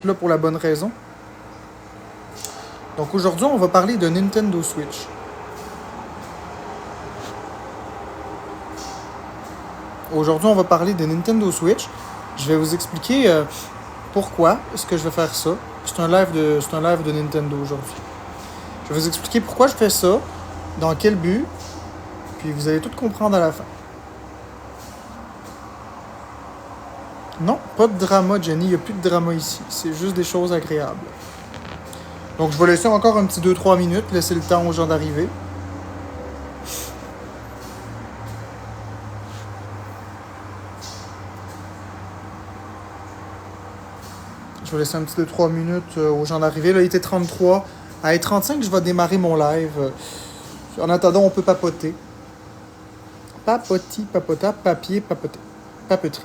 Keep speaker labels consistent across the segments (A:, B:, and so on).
A: là pour la bonne raison. Donc aujourd'hui, on va parler de Nintendo Switch. Aujourd'hui, on va parler de Nintendo Switch. Je vais vous expliquer pourquoi est-ce que je vais faire ça. C'est un live de Nintendo aujourd'hui. Je vais vous expliquer pourquoi je fais ça, dans quel but, puis vous allez tout comprendre à la fin. Non, pas de drama, Jenny. Il n'y a plus de drama ici. C'est juste des choses agréables. Donc, je vais laisser encore un petit 2-3 minutes, laisser le temps aux gens d'arriver. Je vais laisser un petit 2-3 minutes aux gens d'arriver. Là, il était 33. À 35, je vais démarrer mon live. En attendant, on peut papoter. Papoti, papota, papier, papoter. Papeterie.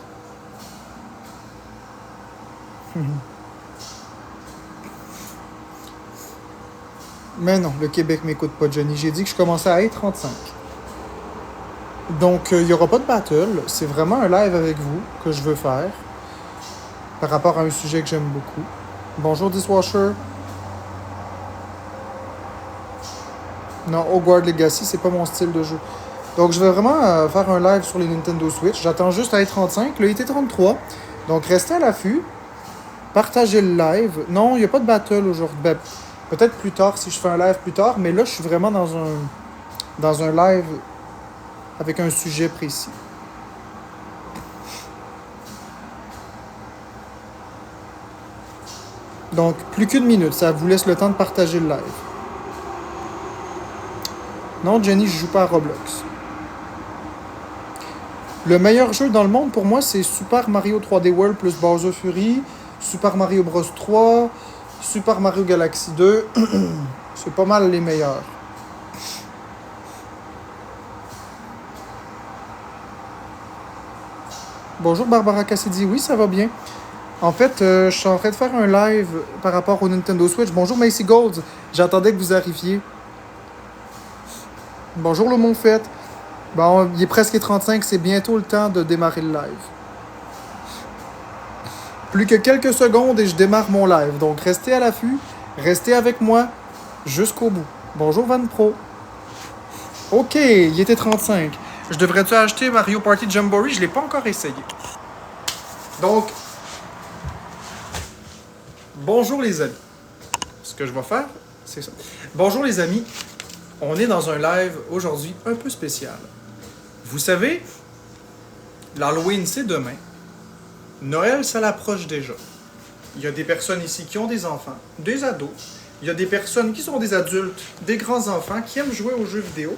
A: Mais non, le Québec m'écoute pas, Johnny. J'ai dit que je commençais à 35. Donc, il n'y aura pas de battle. C'est vraiment un live avec vous que je veux faire. Par rapport à un sujet que j'aime beaucoup. Bonjour, Dishwasher. Non, Hogwarts Legacy, c'est pas mon style de jeu. Donc, je vais vraiment faire un live sur les Nintendo Switch. J'attends juste à E35. Là, il était 33. Donc, restez à l'affût. Partagez le live. Non, il n'y a pas de battle aujourd'hui. Ben, peut-être plus tard, si je fais un live plus tard. Mais là, je suis vraiment dans un live avec un sujet précis. Donc, plus qu'une minute. Ça vous laisse le temps de partager le live. Non, Jenny, je joue pas à Roblox. Le meilleur jeu dans le monde pour moi, c'est Super Mario 3D World plus Bowser Fury, Super Mario Bros 3, Super Mario Galaxy 2. C'est pas mal les meilleurs. Bonjour Barbara Cassidy, oui, ça va bien. En fait, je suis en train de faire un live par rapport au Nintendo Switch. Bonjour Macy Gold, j'attendais que vous arriviez. Bonjour le Montfait. Bon, il est presque 35, c'est bientôt le temps de démarrer le live. Plus que quelques secondes et je démarre mon live. Donc restez à l'affût, restez avec moi jusqu'au bout. Bonjour Van Pro. Ok, il était 35. Je devrais-tu acheter Mario Party Jamboree? Je ne l'ai pas encore essayé. Donc, bonjour les amis. Ce que je vais faire, c'est ça. Bonjour les amis. On est dans un live aujourd'hui un peu spécial. Vous savez, l'Halloween c'est demain. Noël, ça l'approche déjà. Il y a des personnes ici qui ont des enfants, des ados. Il y a des personnes qui sont des adultes, des grands-enfants qui aiment jouer aux jeux vidéo.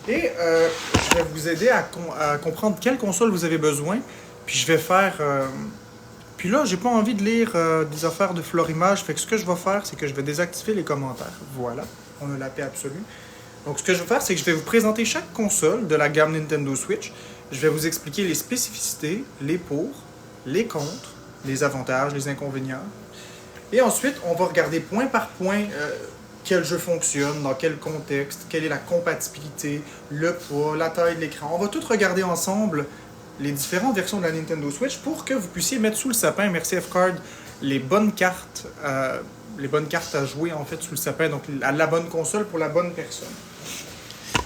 A: Et je vais vous aider à comprendre quelle console vous avez besoin. Puis je vais faire... Puis là, j'ai pas envie de lire des affaires de Florimage. Fait que ce que je vais faire, c'est que je vais désactiver les commentaires. Voilà, on a la paix absolue. Donc ce que je vais faire, c'est que je vais vous présenter chaque console de la gamme Nintendo Switch. Je vais vous expliquer les spécificités, les pour, les contre, les avantages, les inconvénients. Et ensuite, on va regarder point par point quel jeu fonctionne, dans quel contexte, quelle est la compatibilité, le poids, la taille de l'écran. On va tout regarder ensemble les différentes versions de la Nintendo Switch pour que vous puissiez mettre sous le sapin, merci F-Card, les bonnes cartes à jouer en fait sous le sapin, donc la bonne console pour la bonne personne.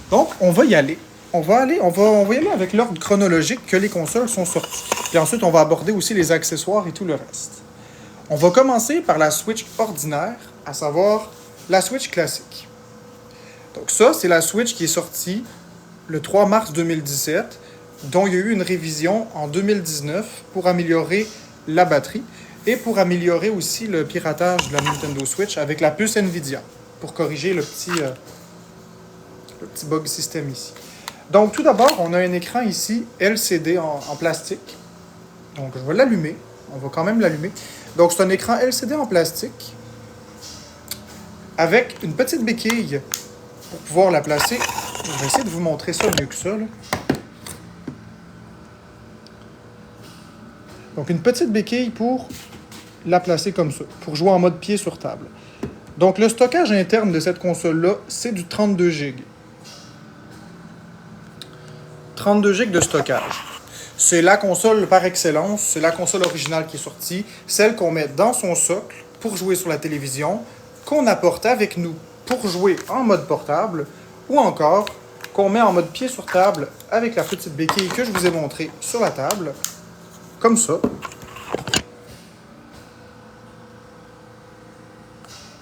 A: Donc, on va y aller. On va y aller avec l'ordre chronologique que les consoles sont sorties. Puis ensuite, on va aborder aussi les accessoires et tout le reste. On va commencer par la Switch ordinaire, à savoir la Switch classique. Donc ça, c'est la Switch qui est sortie le 3 mars 2017, dont il y a eu une révision en 2019 pour améliorer la batterie et pour améliorer aussi le piratage de la Nintendo Switch avec la puce Nvidia, pour corriger le petit bug système ici. Donc tout d'abord, on a un écran ici LCD en plastique. Donc je vais l'allumer. On va quand même l'allumer. Donc c'est un écran LCD en plastique avec une petite béquille pour pouvoir la placer. Je vais essayer de vous montrer ça mieux que ça, là. Donc une petite béquille pour la placer comme ça, pour jouer en mode pied sur table. Donc le stockage interne de cette console-là, c'est du 32 GB. 32 GB de stockage. C'est la console par excellence, c'est la console originale qui est sortie, celle qu'on met dans son socle pour jouer sur la télévision, qu'on apporte avec nous pour jouer en mode portable, ou encore qu'on met en mode pied sur table avec la petite béquille que je vous ai montrée sur la table, comme ça.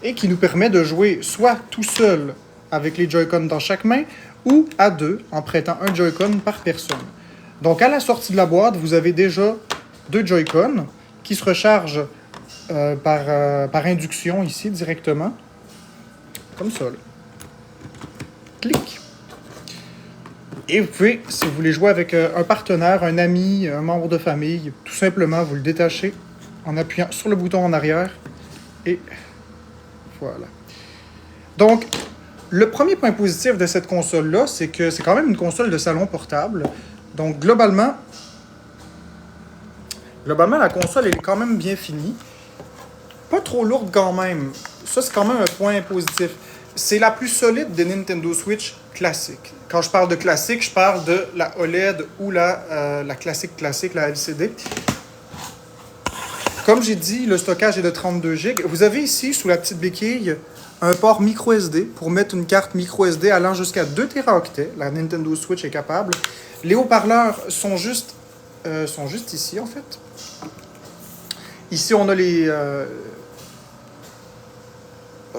A: Et qui nous permet de jouer soit tout seul avec les Joy-Con dans chaque main, ou à deux en prêtant un Joy-Con par personne. Donc à la sortie de la boîte, vous avez déjà 2 Joy-Con qui se rechargent par induction ici directement. Comme ça. Là. Clic. Et vous pouvez, si vous voulez jouer avec un partenaire, un ami, un membre de famille, tout simplement vous le détachez en appuyant sur le bouton en arrière. Et voilà. Donc, le premier point positif de cette console-là, c'est que c'est quand même une console de salon portable. Donc, globalement, la console elle est quand même bien finie. Pas trop lourde quand même. Ça, c'est quand même un point positif. C'est la plus solide des Nintendo Switch classiques. Quand je parle de classique, je parle de la OLED ou la classique, la LCD. Comme j'ai dit, le stockage est de 32 GB. Vous avez ici, sous la petite béquille, un port micro SD pour mettre une carte micro SD allant jusqu'à 2 Teraoctets. La Nintendo Switch est capable. Les haut-parleurs sont juste ici, en fait. Ici, on a les...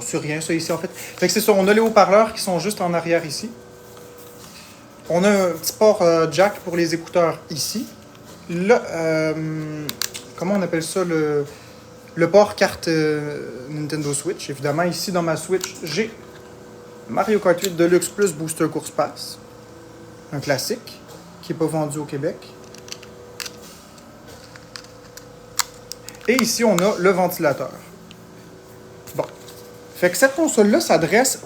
A: c'est rien, ça, ici, en fait. Fait que c'est ça, on a les haut-parleurs qui sont juste en arrière, ici. On a un petit port jack pour les écouteurs, ici. Là, comment on appelle ça, le port carte Nintendo Switch. Évidemment, ici, dans ma Switch, j'ai Mario Kart 8 Deluxe plus Booster Course Pass. Un classique, qui n'est pas vendu au Québec. Et ici, on a le ventilateur. Bon. Fait que cette console-là s'adresse...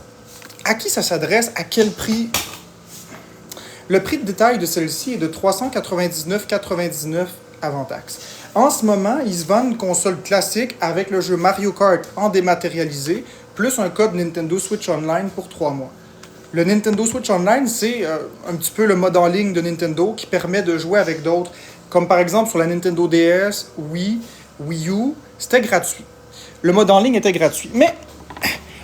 A: À qui ça s'adresse? À quel prix? Le prix de détail de celle-ci est de 399,99 avant taxe. En ce moment, ils se vendent une console classique avec le jeu Mario Kart en dématérialisé, plus un code Nintendo Switch Online pour 3 mois. Le Nintendo Switch Online, c'est un petit peu le mode en ligne de Nintendo qui permet de jouer avec d'autres. Comme par exemple sur la Nintendo DS, Wii U, c'était gratuit. Le mode en ligne était gratuit. Mais,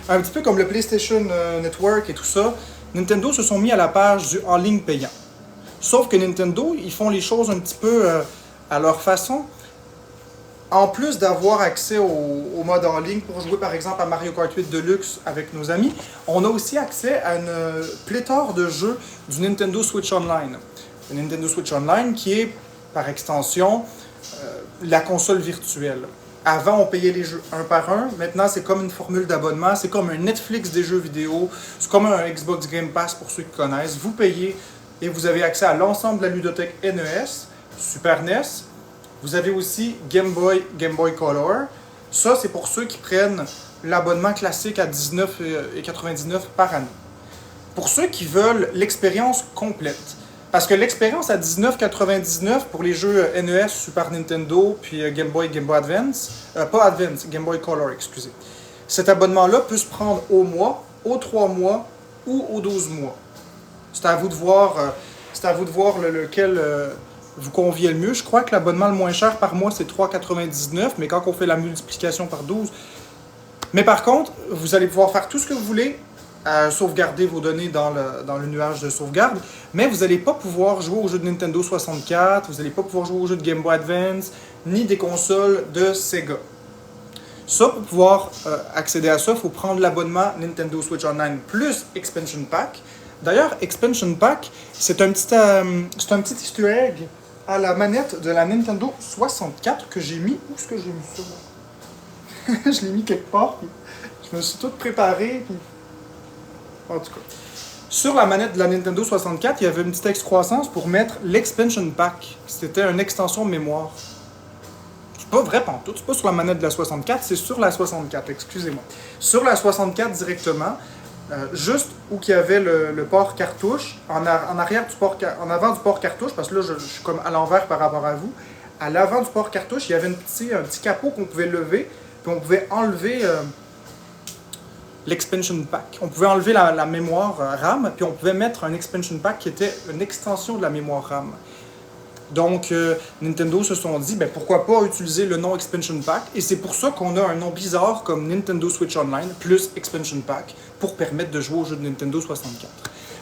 A: un petit peu comme le PlayStation Network et tout ça, Nintendo se sont mis à la page du en ligne payant. Sauf que Nintendo, ils font les choses un petit peu à leur façon. En plus d'avoir accès au mode en ligne pour jouer par exemple à Mario Kart 8 Deluxe avec nos amis, on a aussi accès à une pléthore de jeux du Nintendo Switch Online. Le Nintendo Switch Online qui est par extension la console virtuelle. Avant, on payait les jeux un par un. Maintenant, c'est comme une formule d'abonnement. C'est comme un Netflix des jeux vidéo. C'est comme un Xbox Game Pass pour ceux qui connaissent. Vous payez et vous avez accès à l'ensemble de la ludothèque NES, Super NES. Vous avez aussi Game Boy Color. Ça, c'est pour ceux qui prennent l'abonnement classique à 19,99 par année. Pour ceux qui veulent l'expérience complète. Parce que l'expérience à 19,99 pour les jeux NES, Super Nintendo, puis Game Boy Advance, pas Advance, Game Boy Color, excusez. Cet abonnement-là peut se prendre au mois, aux 3 mois ou aux 12 mois. C'est à vous de voir, lequel vous convient le mieux. Je crois que l'abonnement le moins cher par mois, c'est 3,99, mais quand on fait la multiplication par 12... Mais par contre, vous allez pouvoir faire tout ce que vous voulez, sauvegarder vos données dans le nuage de sauvegarde, mais vous n'allez pas pouvoir jouer aux jeux de Nintendo 64, vous n'allez pas pouvoir jouer aux jeux de Game Boy Advance, ni des consoles de Sega. Ça, pour pouvoir accéder à ça, il faut prendre l'abonnement Nintendo Switch Online plus Expansion Pack. D'ailleurs, Expansion Pack, c'est un petit easter egg à la manette de la Nintendo 64 que j'ai mis. Où est-ce que j'ai mis ça? Je l'ai mis quelque part, puis je me suis tout préparé, puis... En tout cas. Sur la manette de la Nintendo 64, il y avait une petite excroissance pour mettre l'Expansion Pack. C'était une extension mémoire. C'est pas vrai pantoute, c'est pas sur la manette de la 64, c'est sur la 64, excusez-moi. Sur la 64 directement, juste où il y avait le port cartouche, en avant du port cartouche, parce que là je suis comme à l'envers par rapport à vous, à l'avant du port cartouche, il y avait un petit capot qu'on pouvait lever, puis on pouvait enlever l'expansion pack. On pouvait enlever la mémoire RAM, puis on pouvait mettre un expansion pack qui était une extension de la mémoire RAM. Donc, Nintendo se sont dit, ben, pourquoi pas utiliser le nom Expansion Pack, et c'est pour ça qu'on a un nom bizarre comme Nintendo Switch Online plus Expansion Pack pour permettre de jouer aux jeux de Nintendo 64.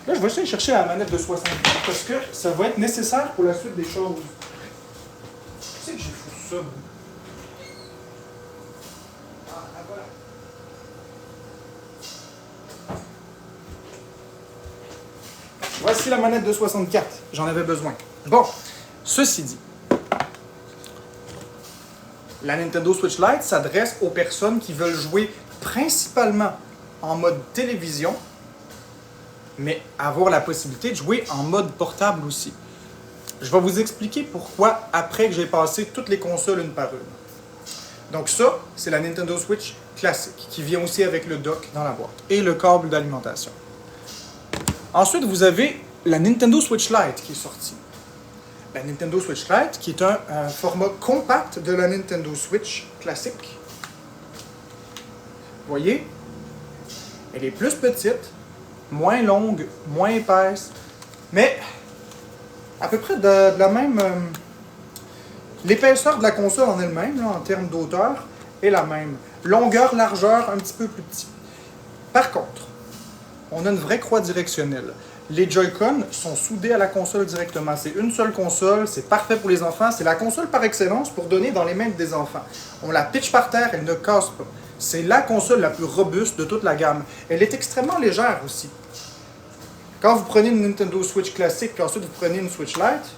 A: Là, je vais essayer de chercher la manette de 64 parce que ça va être nécessaire pour la suite des choses. Tu sais que j'ai foutu ça, moi? Ah, la voilà. Voici la manette de 64. J'en avais besoin. Bon, ceci dit, la Nintendo Switch Lite s'adresse aux personnes qui veulent jouer principalement en mode télévision, mais avoir la possibilité de jouer en mode portable aussi. Je vais vous expliquer pourquoi après que j'ai passé toutes les consoles une par une. Donc ça, c'est la Nintendo Switch classique, qui vient aussi avec le dock dans la boîte et le câble d'alimentation. Ensuite, vous avez la Nintendo Switch Lite qui est sortie. La Nintendo Switch Lite, qui est un format compact de la Nintendo Switch classique. Vous voyez, elle est plus petite, moins longue, moins épaisse, mais à peu près de la même... l'épaisseur de la console en elle-même, en termes d'auteur, est la même. Longueur, largeur, un petit peu plus petit. Par contre, on a une vraie croix directionnelle. Les Joy-Con sont soudés à la console directement. C'est une seule console, c'est parfait pour les enfants. C'est la console par excellence pour donner dans les mains des enfants. On la pitch par terre, elle ne casse pas. C'est la console la plus robuste de toute la gamme. Elle est extrêmement légère aussi. Quand vous prenez une Nintendo Switch classique, puis ensuite vous prenez une Switch Lite,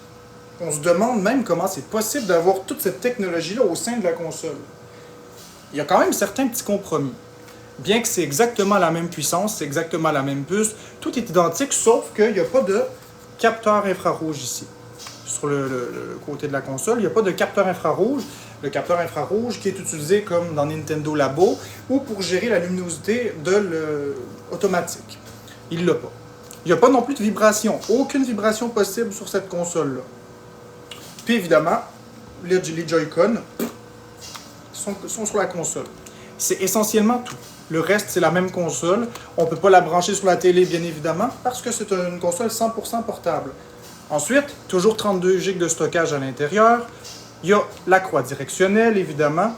A: on se demande même comment c'est possible d'avoir toute cette technologie-là au sein de la console. Il y a quand même certains petits compromis. Bien que c'est exactement la même puissance, c'est exactement la même puce, tout est identique, sauf qu'il n'y a pas de capteur infrarouge ici. Sur le côté de la console, il n'y a pas de capteur infrarouge. Le capteur infrarouge qui est utilisé comme dans Nintendo Labo ou pour gérer la luminosité automatique. Il ne l'a pas. Il n'y a pas non plus de vibration. Aucune vibration possible sur cette console-là. Puis évidemment, les Joy-Con sont sur la console. C'est essentiellement tout. Le reste, c'est la même console. On ne peut pas la brancher sur la télé, bien évidemment, parce que c'est une console 100% portable. Ensuite, toujours 32 GB de stockage à l'intérieur. Il y a la croix directionnelle, évidemment.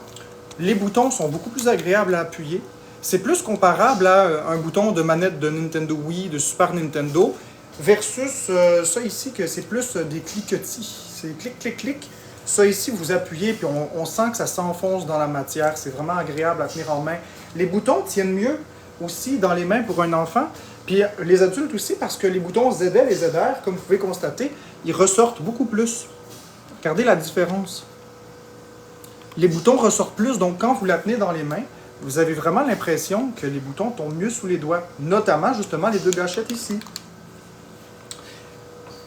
A: Les boutons sont beaucoup plus agréables à appuyer. C'est plus comparable à un bouton de manette de Nintendo Wii, de Super Nintendo, versus ça ici, que c'est plus des cliquetis. C'est clic, clic, clic. Ça ici, vous appuyez, puis on sent que ça s'enfonce dans la matière. C'est vraiment agréable à tenir en main. Les boutons tiennent mieux aussi dans les mains pour un enfant. Puis les adultes aussi, parce que les boutons ZL et ZR, comme vous pouvez constater, ils ressortent beaucoup plus. Regardez la différence. Les boutons ressortent plus, donc quand vous la tenez dans les mains, vous avez vraiment l'impression que les boutons tombent mieux sous les doigts. Notamment, justement, les deux gâchettes ici.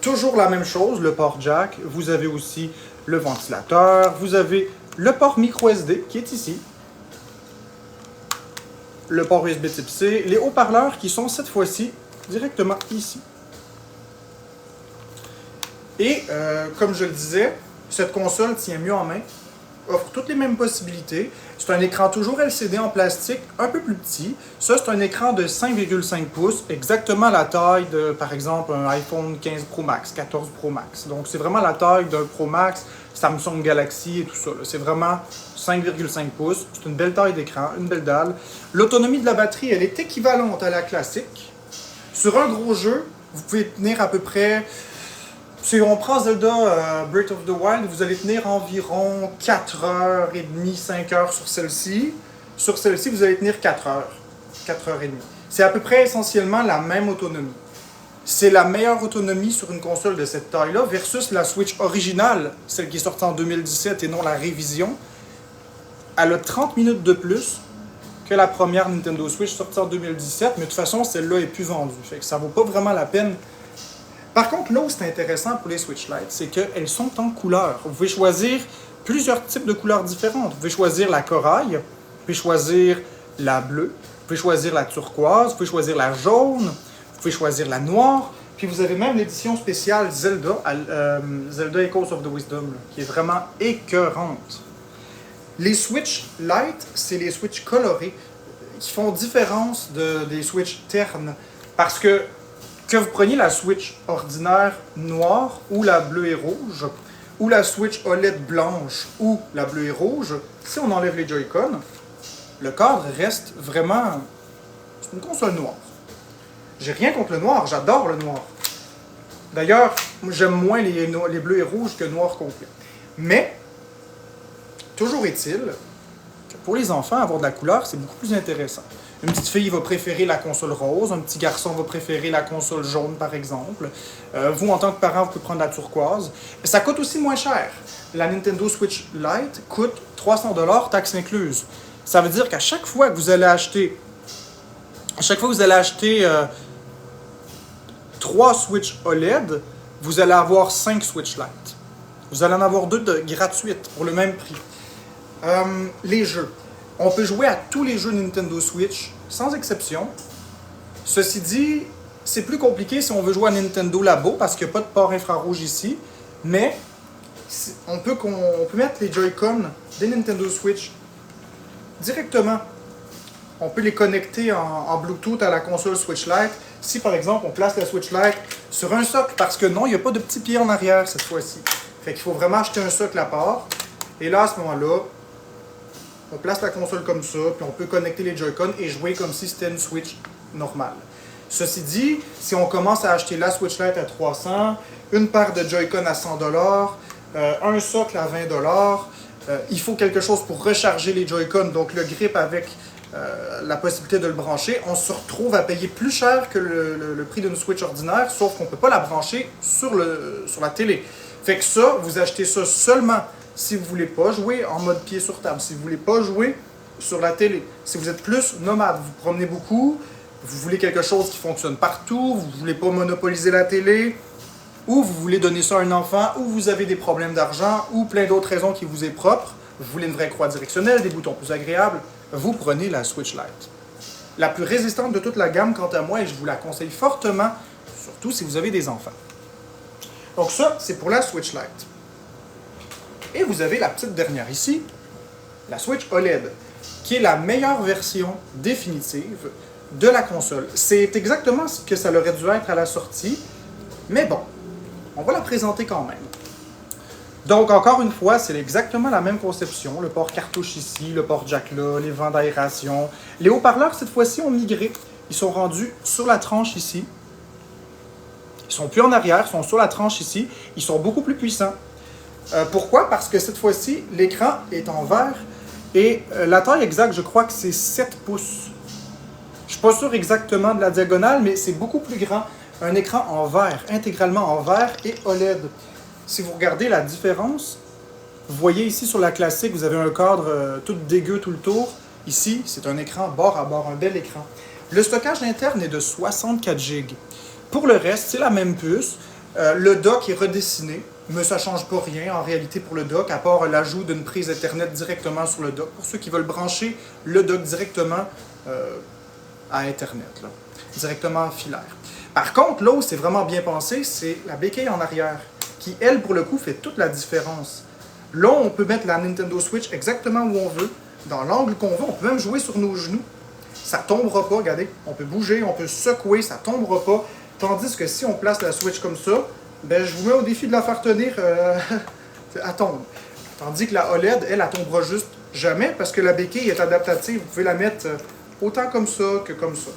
A: Toujours la même chose, le port jack. Vous avez aussi le ventilateur. Vous avez le port micro SD qui est ici. Le port USB type C. Les haut-parleurs qui sont cette fois-ci directement ici. Et comme je le disais, cette console tient mieux en main, offre toutes les mêmes possibilités. C'est un écran toujours LCD en plastique, un peu plus petit. Ça, c'est un écran de 5,5 pouces, exactement la taille de, par exemple, un iPhone 15 Pro Max, 14 Pro Max. Donc, c'est vraiment la taille d'un Pro Max, Samsung Galaxy et tout ça. C'est vraiment 5,5 pouces. C'est une belle taille d'écran, une belle dalle. L'autonomie de la batterie, elle est équivalente à la classique. Sur un gros jeu, vous pouvez tenir à peu près... Si on prend Zelda Breath of the Wild, vous allez tenir environ 4h30, 5h sur celle-ci. Sur celle-ci, vous allez tenir 4h, 4h30. C'est à peu près essentiellement la même autonomie. C'est la meilleure autonomie sur une console de cette taille-là versus la Switch originale, celle qui est sortie en 2017 et non la révision. Elle a 30 minutes de plus que la première Nintendo Switch sortie en 2017, mais de toute façon, celle-là est plus vendue. Fait que ça vaut pas vraiment la peine. Par contre, là où c'est intéressant pour les Switch Lite, c'est qu'elles sont en couleur. Vous pouvez choisir plusieurs types de couleurs différentes. Vous pouvez choisir la corail, vous pouvez choisir la bleue, vous pouvez choisir la turquoise, vous pouvez choisir la jaune, vous pouvez choisir la noire, puis vous avez même l'édition spéciale Zelda, Zelda Echoes of the Wisdom, là, qui est vraiment écœurante. Les Switch Lite, c'est les Switch colorés, qui font différence des Switch ternes, parce que vous preniez la Switch ordinaire noire ou la bleue et rouge, ou la Switch OLED blanche ou la bleue et rouge, si on enlève les Joy-Con, le cadre reste vraiment... C'est une console noire. J'ai rien contre le noir, j'adore le noir. D'ailleurs, j'aime moins les bleus et rouges que noir complet. Mais, toujours est-il que pour les enfants, avoir de la couleur, c'est beaucoup plus intéressant. Une petite fille va préférer la console rose, un petit garçon va préférer la console jaune, par exemple. Vous, en tant que parent, vous pouvez prendre la turquoise. Ça coûte aussi moins cher. La Nintendo Switch Lite coûte 300 $, taxes incluses. Ça veut dire qu'à chaque fois que vous allez acheter... 3 Switch OLED, vous allez avoir 5 Switch Lite. Vous allez en avoir 2 gratuites pour le même prix. Les jeux. On peut jouer à tous les jeux Nintendo Switch, sans exception. Ceci dit, c'est plus compliqué si on veut jouer à Nintendo Labo, parce qu'il n'y a pas de port infrarouge ici. Mais, on peut mettre les Joy-Con des Nintendo Switch directement. On peut les connecter en Bluetooth à la console Switch Lite. Si, par exemple, on place la Switch Lite sur un socle, parce que non, il n'y a pas de petit pied en arrière cette fois-ci. Fait qu'il faut vraiment acheter un socle à part. Et là, à ce moment-là, on place la console comme ça, puis on peut connecter les Joy-Con et jouer comme si c'était une Switch normale. Ceci dit, si on commence à acheter la Switch Lite à 300, une paire de Joy-Con à 100 $, un socle à 20 $, il faut quelque chose pour recharger les Joy-Con, donc le grip avec la possibilité de le brancher, on se retrouve à payer plus cher que le prix d'une Switch ordinaire, sauf qu'on ne peut pas la brancher sur la télé. Fait que ça, vous achetez ça seulement si vous ne voulez pas jouer en mode pied sur table, si vous ne voulez pas jouer sur la télé, si vous êtes plus nomade, vous promenez beaucoup, vous voulez quelque chose qui fonctionne partout, vous ne voulez pas monopoliser la télé, ou vous voulez donner ça à un enfant, ou vous avez des problèmes d'argent, ou plein d'autres raisons qui vous est propre, vous voulez une vraie croix directionnelle, des boutons plus agréables, vous prenez la Switch Lite. La plus résistante de toute la gamme, quant à moi, et je vous la conseille fortement, surtout si vous avez des enfants. Donc ça, c'est pour la Switch Lite. Et vous avez la petite dernière ici, la Switch OLED, qui est la meilleure version définitive de la console. C'est exactement ce que ça aurait dû être à la sortie, mais bon, on va la présenter quand même. Donc, encore une fois, c'est exactement la même conception. Le port cartouche ici, le port jack là, les vents d'aération. Les haut-parleurs, cette fois-ci, ont migré. Ils sont rendus sur la tranche ici. Ils sont plus en arrière, ils sont sur la tranche ici. Ils sont beaucoup plus puissants. Pourquoi? Parce que cette fois-ci, l'écran est en verre et la taille exacte, je crois que c'est 7 pouces. Je ne suis pas sûr exactement de la diagonale, mais c'est beaucoup plus grand. Un écran en verre, intégralement en verre et OLED. Si vous regardez la différence, vous voyez ici sur la classique, vous avez un cadre tout dégueu tout le tour. Ici, c'est un écran bord à bord, un bel écran. Le stockage interne est de 64 Go. Pour le reste, c'est la même puce. Le dock est redessiné, mais ça ne change pas rien en réalité pour le dock, à part l'ajout d'une prise Ethernet directement sur le dock, pour ceux qui veulent brancher le dock directement à Ethernet, là, directement filaire. Par contre, là où c'est vraiment bien pensé, c'est la béquille en arrière, qui, elle, pour le coup, fait toute la différence. Là, on peut mettre la Nintendo Switch exactement où on veut, dans l'angle qu'on veut, on peut même jouer sur nos genoux. Ça ne tombera pas, regardez, on peut bouger, on peut secouer, ça ne tombera pas. Tandis que si on place la Switch comme ça, ben, je vous mets au défi de la faire tenir, elle tombe. Tandis que la OLED, elle tombera juste jamais, parce que la béquille est adaptative. Vous pouvez la mettre autant comme ça que comme ça.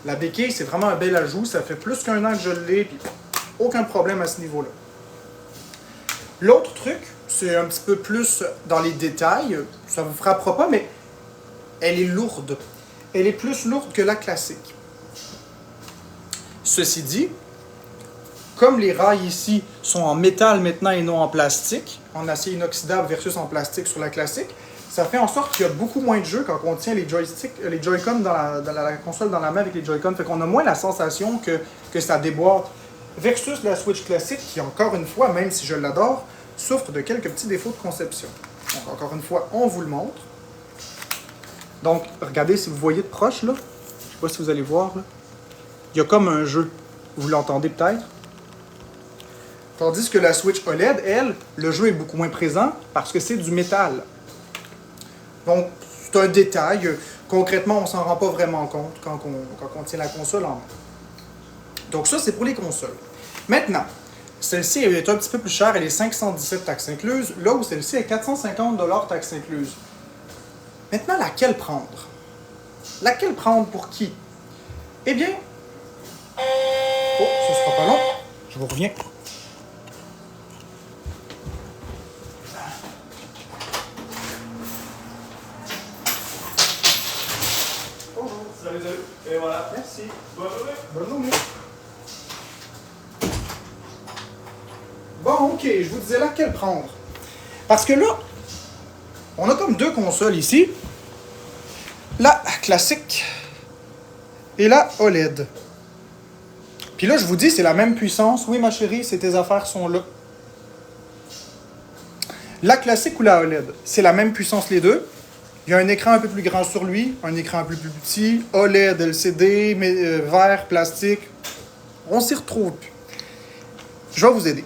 A: La béquille, c'est vraiment un bel ajout, ça fait plus qu'un an que je l'ai, puis aucun problème à ce niveau-là. L'autre truc, c'est un petit peu plus dans les détails, ça ne vous frappera pas, mais elle est lourde. Elle est plus lourde que la classique. Ceci dit, comme les rails ici sont en métal maintenant et non en plastique, en acier inoxydable versus en plastique sur la classique, ça fait en sorte qu'il y a beaucoup moins de jeux quand on tient les joysticks, les Joy-Con dans la console dans la main avec les Joy-Con. Fait qu'on a moins la sensation que ça déboîte. Versus la Switch classique qui, encore une fois, même si je l'adore, souffre de quelques petits défauts de conception. Donc, encore une fois, on vous le montre. Donc, regardez si vous voyez de proche, là. Je ne sais pas si vous allez voir, là. Il y a comme un jeu. Vous l'entendez peut-être? Tandis que la Switch OLED, elle, le jeu est beaucoup moins présent parce que c'est du métal. Donc, c'est un détail. Concrètement, on ne s'en rend pas vraiment compte quand on tient la console en main. Donc ça, c'est pour les consoles. Maintenant, Celle-ci est un petit peu plus chère, elle est 517 taxes incluses, là où celle-ci est 450 taxes incluses. Maintenant, laquelle prendre? Laquelle prendre pour qui? Eh bien... Oh, ce sera pas long. Je vous reviens. Bonjour.
B: Salut. Et voilà.
A: Merci.
B: Bonne journée.
A: Bonne journée. Bon, ok, je vous disais laquelle prendre. Parce que là, on a comme deux consoles ici. La classique et la OLED. Puis là, je vous dis, c'est la même puissance. Oui, ma chérie, tes affaires sont là. La classique ou la OLED, c'est la même puissance les deux. Il y a un écran un peu plus grand sur lui, un écran un peu plus petit, OLED, LCD, verre, plastique. On s'y retrouve plus. Je vais vous aider.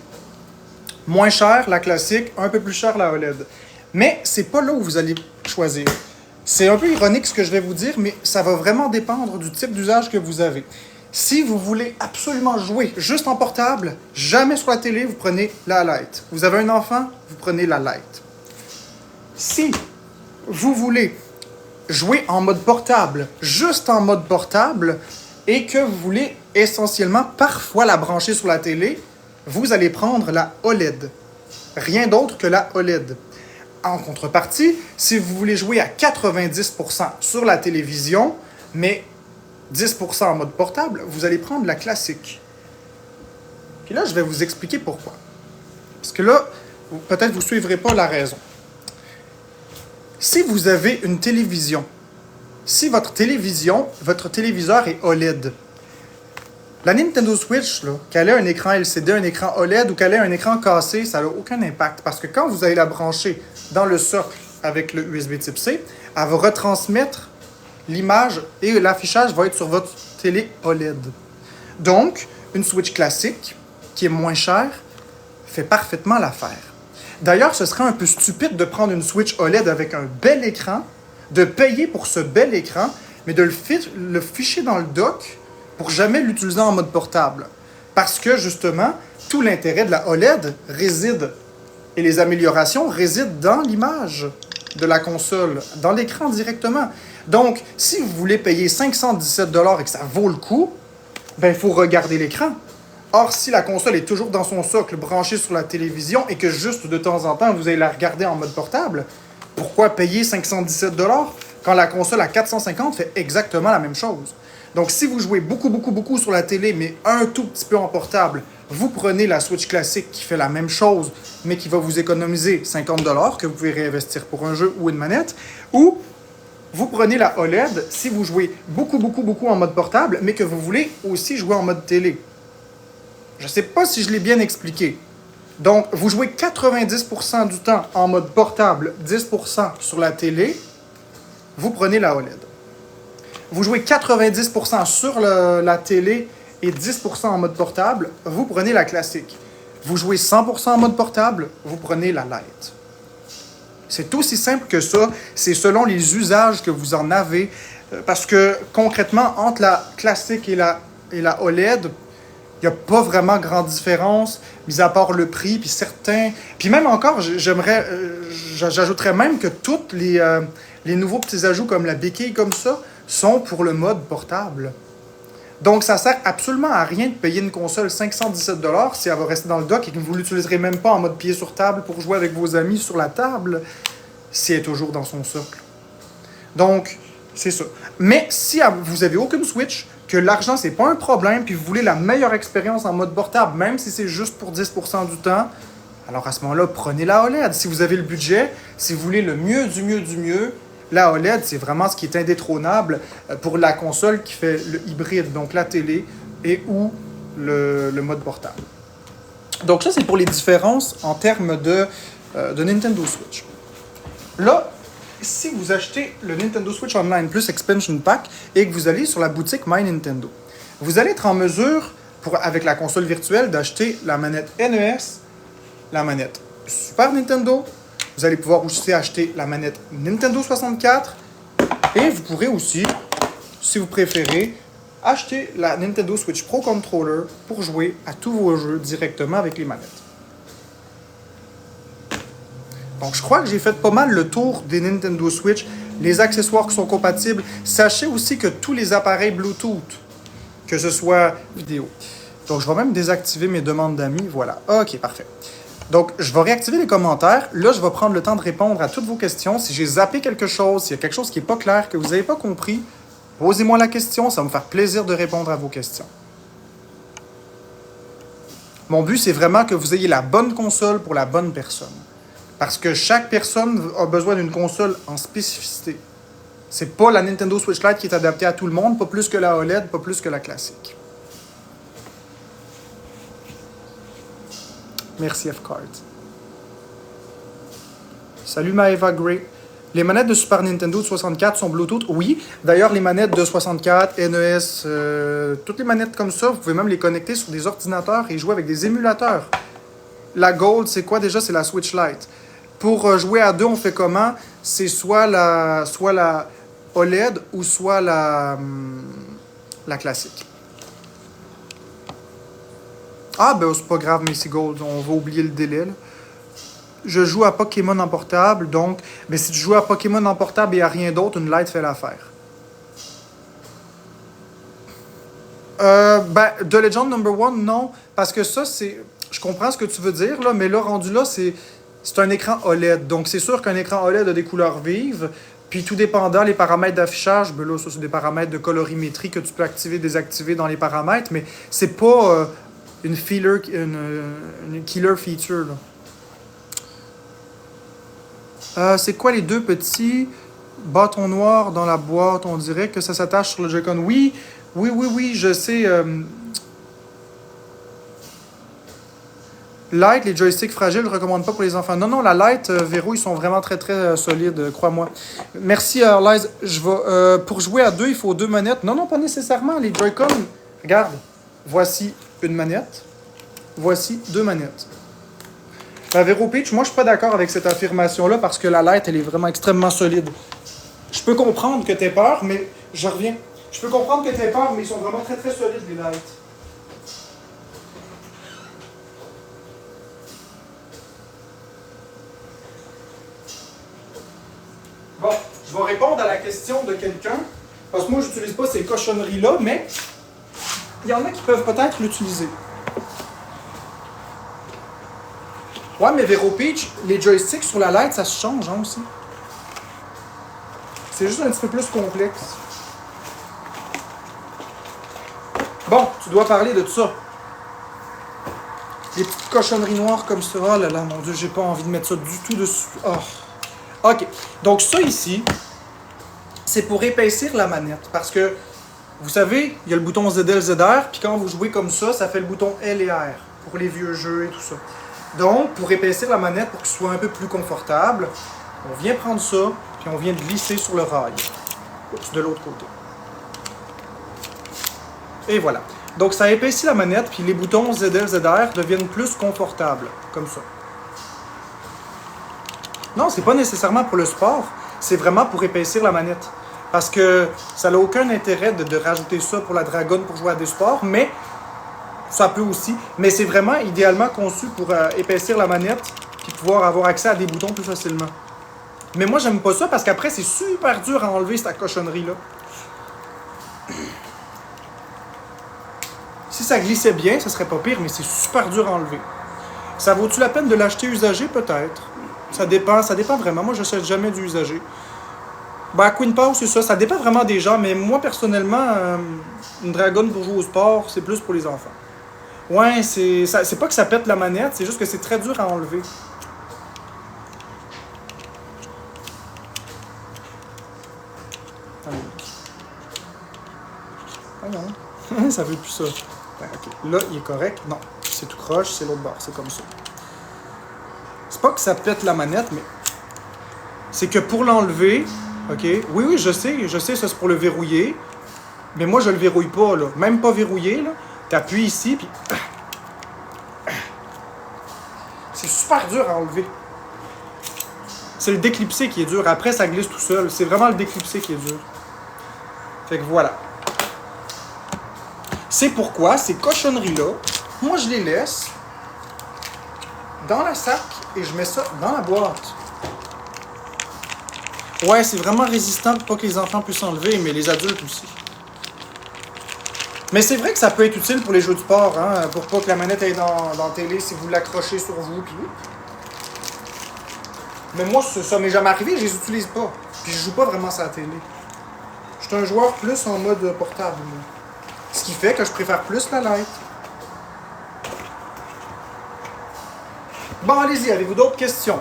A: Moins cher, la classique, un peu plus cher, la OLED. Mais c'est pas là où vous allez choisir. C'est un peu ironique ce que je vais vous dire, mais ça va vraiment dépendre du type d'usage que vous avez. Si vous voulez absolument jouer juste en portable, jamais sur la télé, vous prenez la Lite. Vous avez un enfant, vous prenez la Lite. Si vous voulez jouer en mode portable, juste en mode portable, et que vous voulez essentiellement parfois la brancher sur la télé, vous allez prendre la OLED. Rien d'autre que la OLED. En contrepartie, si vous voulez jouer à 90% sur la télévision, mais 10% en mode portable, vous allez prendre la classique. Puis là, je vais vous expliquer pourquoi. Parce que là, peut-être vous ne suivrez pas la raison. Si vous avez une télévision, si votre téléviseur est OLED, la Nintendo Switch, qu'elle ait un écran LCD, un écran OLED ou qu'elle ait un écran cassé, ça n'a aucun impact. Parce que quand vous allez la brancher dans le socle avec le USB type C, elle va retransmettre l'image et l'affichage va être sur votre télé OLED. Donc, une Switch classique, qui est moins chère, fait parfaitement l'affaire. D'ailleurs, ce serait un peu stupide de prendre une Switch OLED avec un bel écran, de payer pour ce bel écran, mais de le ficher dans le dock pour jamais l'utiliser en mode portable. Parce que, justement, tout l'intérêt de la OLED réside, et les améliorations résident dans l'image de la console, dans l'écran directement. Donc, si vous voulez payer 517 $ et que ça vaut le coup, ben, il faut regarder l'écran. Or, si la console est toujours dans son socle branchée sur la télévision et que juste de temps en temps, vous allez la regarder en mode portable, pourquoi payer 517 $ quand la console à 450 fait exactement la même chose? Donc, si vous jouez beaucoup sur la télé, mais un tout petit peu en portable, vous prenez la Switch classique qui fait la même chose, mais qui va vous économiser 50 $ que vous pouvez réinvestir pour un jeu ou une manette, ou vous prenez la OLED si vous jouez beaucoup en mode portable, mais que vous voulez aussi jouer en mode télé. Je ne sais pas si je l'ai bien expliqué. Donc, vous jouez 90% du temps en mode portable, 10% sur la télé, vous prenez la OLED. Vous jouez 90% sur la télé et 10% en mode portable, vous prenez la classique. Vous jouez 100% en mode portable, vous prenez la Lite. C'est aussi simple que ça. C'est selon les usages que vous en avez. Parce que concrètement, entre la classique et la OLED, il n'y a pas vraiment grande différence, mis à part le prix, puis certains... Puis même encore, j'ajouterais même que tous les nouveaux petits ajouts comme la béquille comme ça sont pour le mode portable. Donc ça sert absolument à rien de payer une console 517 $ si elle va rester dans le dock et que vous ne l'utiliserez même pas en mode pied sur table pour jouer avec vos amis sur la table si elle est toujours dans son socle. Donc, c'est ça. Mais si vous n'avez aucune Switch, que l'argent, c'est pas un problème, puis vous voulez la meilleure expérience en mode portable, même si c'est juste pour 10% du temps, alors à ce moment-là, prenez la OLED. Si vous avez le budget, si vous voulez le mieux du mieux, la OLED, c'est vraiment ce qui est indétrônable pour la console qui fait le hybride, donc la télé et ou le mode portable. Donc ça, c'est pour les différences en termes de Nintendo Switch. Là, si vous achetez le Nintendo Switch Online plus Expansion Pack et que vous allez sur la boutique My Nintendo, vous allez être en mesure, avec la console virtuelle, d'acheter la manette NES, la manette Super Nintendo. Vous allez pouvoir aussi acheter la manette Nintendo 64 et vous pourrez aussi, si vous préférez, achetez la Nintendo Switch Pro Controller pour jouer à tous vos jeux directement avec les manettes. Donc, je crois que j'ai fait pas mal le tour des Nintendo Switch, les accessoires qui sont compatibles. Sachez aussi que tous les appareils Bluetooth, que ce soit vidéo. Donc, je vais même désactiver mes demandes d'amis. Voilà. OK, parfait. Donc, je vais réactiver les commentaires. Là, je vais prendre le temps de répondre à toutes vos questions. Si j'ai zappé quelque chose, s'il y a quelque chose qui n'est pas clair, que vous n'avez pas compris, posez-moi la question. Ça va me faire plaisir de répondre à vos questions. Mon but, c'est vraiment que vous ayez la bonne console pour la bonne personne. Parce que chaque personne a besoin d'une console en spécificité. C'est pas la Nintendo Switch Lite qui est adaptée à tout le monde, pas plus que la OLED, pas plus que la classique. Merci F-Card. Salut Maeva Gray. Les manettes de Super Nintendo de 64 sont Bluetooth? Oui. D'ailleurs, les manettes de 64, NES, toutes les manettes comme ça, vous pouvez même les connecter sur des ordinateurs et jouer avec des émulateurs. La Gold, c'est quoi déjà? C'est la Switch Lite. Pour jouer à deux, on fait comment? C'est soit la OLED ou soit la classique. Ah, ben c'est pas grave, Messi Gold, on va oublier le délai. Là. Je joue à Pokémon en portable, donc... Mais si tu joues à Pokémon en portable et à rien d'autre, une Lite fait l'affaire. The Legend No. 1, non. Parce que ça, c'est... Je comprends ce que tu veux dire, là, mais là, rendu là, c'est un écran OLED. Donc, c'est sûr qu'un écran OLED a des couleurs vives. Puis, tout dépendant, les paramètres d'affichage, ben là, ça, c'est des paramètres de colorimétrie que tu peux activer, désactiver dans les paramètres. Mais c'est pas une killer feature, là. C'est quoi les deux petits bâtons noirs dans la boîte? On dirait que ça s'attache sur le Joy-Con. Oui, je sais. Lite, les joysticks fragiles, je ne recommande pas pour les enfants. Non, la Lite, Véro, ils sont vraiment très, très solides, crois-moi. Merci, Liz. Pour jouer à deux, il faut deux manettes. Non, pas nécessairement. Les Joy-Con, regarde. Voici une manette. Voici deux manettes. La Vero Peach, moi, je suis pas d'accord avec cette affirmation-là parce que la Lite, elle est vraiment extrêmement solide. Je peux comprendre que tu aies peur, mais je reviens. Je peux comprendre que tu aies peur, mais ils sont vraiment très, très solides, les Lite. Bon, je vais répondre à la question de quelqu'un, parce que moi, je n'utilise pas ces cochonneries-là, mais il y en a qui peuvent peut-être l'utiliser. Ouais, mais Vero Peach, les joysticks sur la Lite, ça se change hein, aussi. C'est juste un petit peu plus complexe. Bon, tu dois parler de ça. Des petites cochonneries noires comme ça. Oh là là, mon Dieu, j'ai pas envie de mettre ça du tout dessus. Oh. OK. Donc ça ici, c'est pour épaissir la manette. Parce que, vous savez, il y a le bouton ZL, ZR, puis quand vous jouez comme ça fait le bouton L et R pour les vieux jeux et tout ça. Donc, pour épaissir la manette, pour que ce soit un peu plus confortable, on vient prendre ça, puis on vient de glisser sur le rail. Oups, de l'autre côté. Et voilà. Donc, ça épaissit la manette, puis les boutons ZL, ZR deviennent plus confortables, comme ça. Non, c'est pas nécessairement pour le sport, c'est vraiment pour épaissir la manette. Parce que ça n'a aucun intérêt de rajouter ça pour la Dragon pour jouer à des sports, mais ça peut aussi. Mais c'est vraiment idéalement conçu pour épaissir la manette puis pouvoir avoir accès à des boutons plus facilement. Mais moi, j'aime pas ça parce qu'après, c'est super dur à enlever cette cochonnerie-là. Si ça glissait bien, ça serait pas pire, mais c'est super dur à enlever. Ça vaut-tu la peine de l'acheter usagé? Peut-être. Ça dépend vraiment. Moi, je n'achète jamais du usagé. À Queen Power, c'est ça. Ça dépend vraiment des gens, mais moi, personnellement, une Dragon pour jouer au sport, c'est plus pour les enfants. Ouais, c'est pas que ça pète la manette, c'est juste que c'est très dur à enlever. Ah non, ça veut plus ça. Ben, ok. Là, il est correct. Non, c'est tout croche, c'est l'autre bord, c'est comme ça. C'est pas que ça pète la manette, mais c'est que pour l'enlever, ok, oui, je sais, ça c'est pour le verrouiller, mais moi je le verrouille pas, là. Même pas verrouillé, là. T'appuies ici, puis... C'est super dur à enlever. C'est le déclipsé qui est dur. Après, ça glisse tout seul. C'est vraiment le déclipsé qui est dur. Fait que voilà. C'est pourquoi ces cochonneries-là, moi je les laisse dans la sac et je mets ça dans la boîte. Ouais, c'est vraiment résistant pour pas que les enfants puissent enlever, mais les adultes aussi. Mais c'est vrai que ça peut être utile pour les jeux de sport, hein, pour pas que la manette aille dans la télé si vous l'accrochez sur vous. Puis... Mais moi, ça m'est jamais arrivé, je les utilise pas. Puis je joue pas vraiment sur la télé. Je suis un joueur plus en mode portable. Moi. Ce qui fait que je préfère plus la light. Bon, allez-y, avez-vous d'autres questions?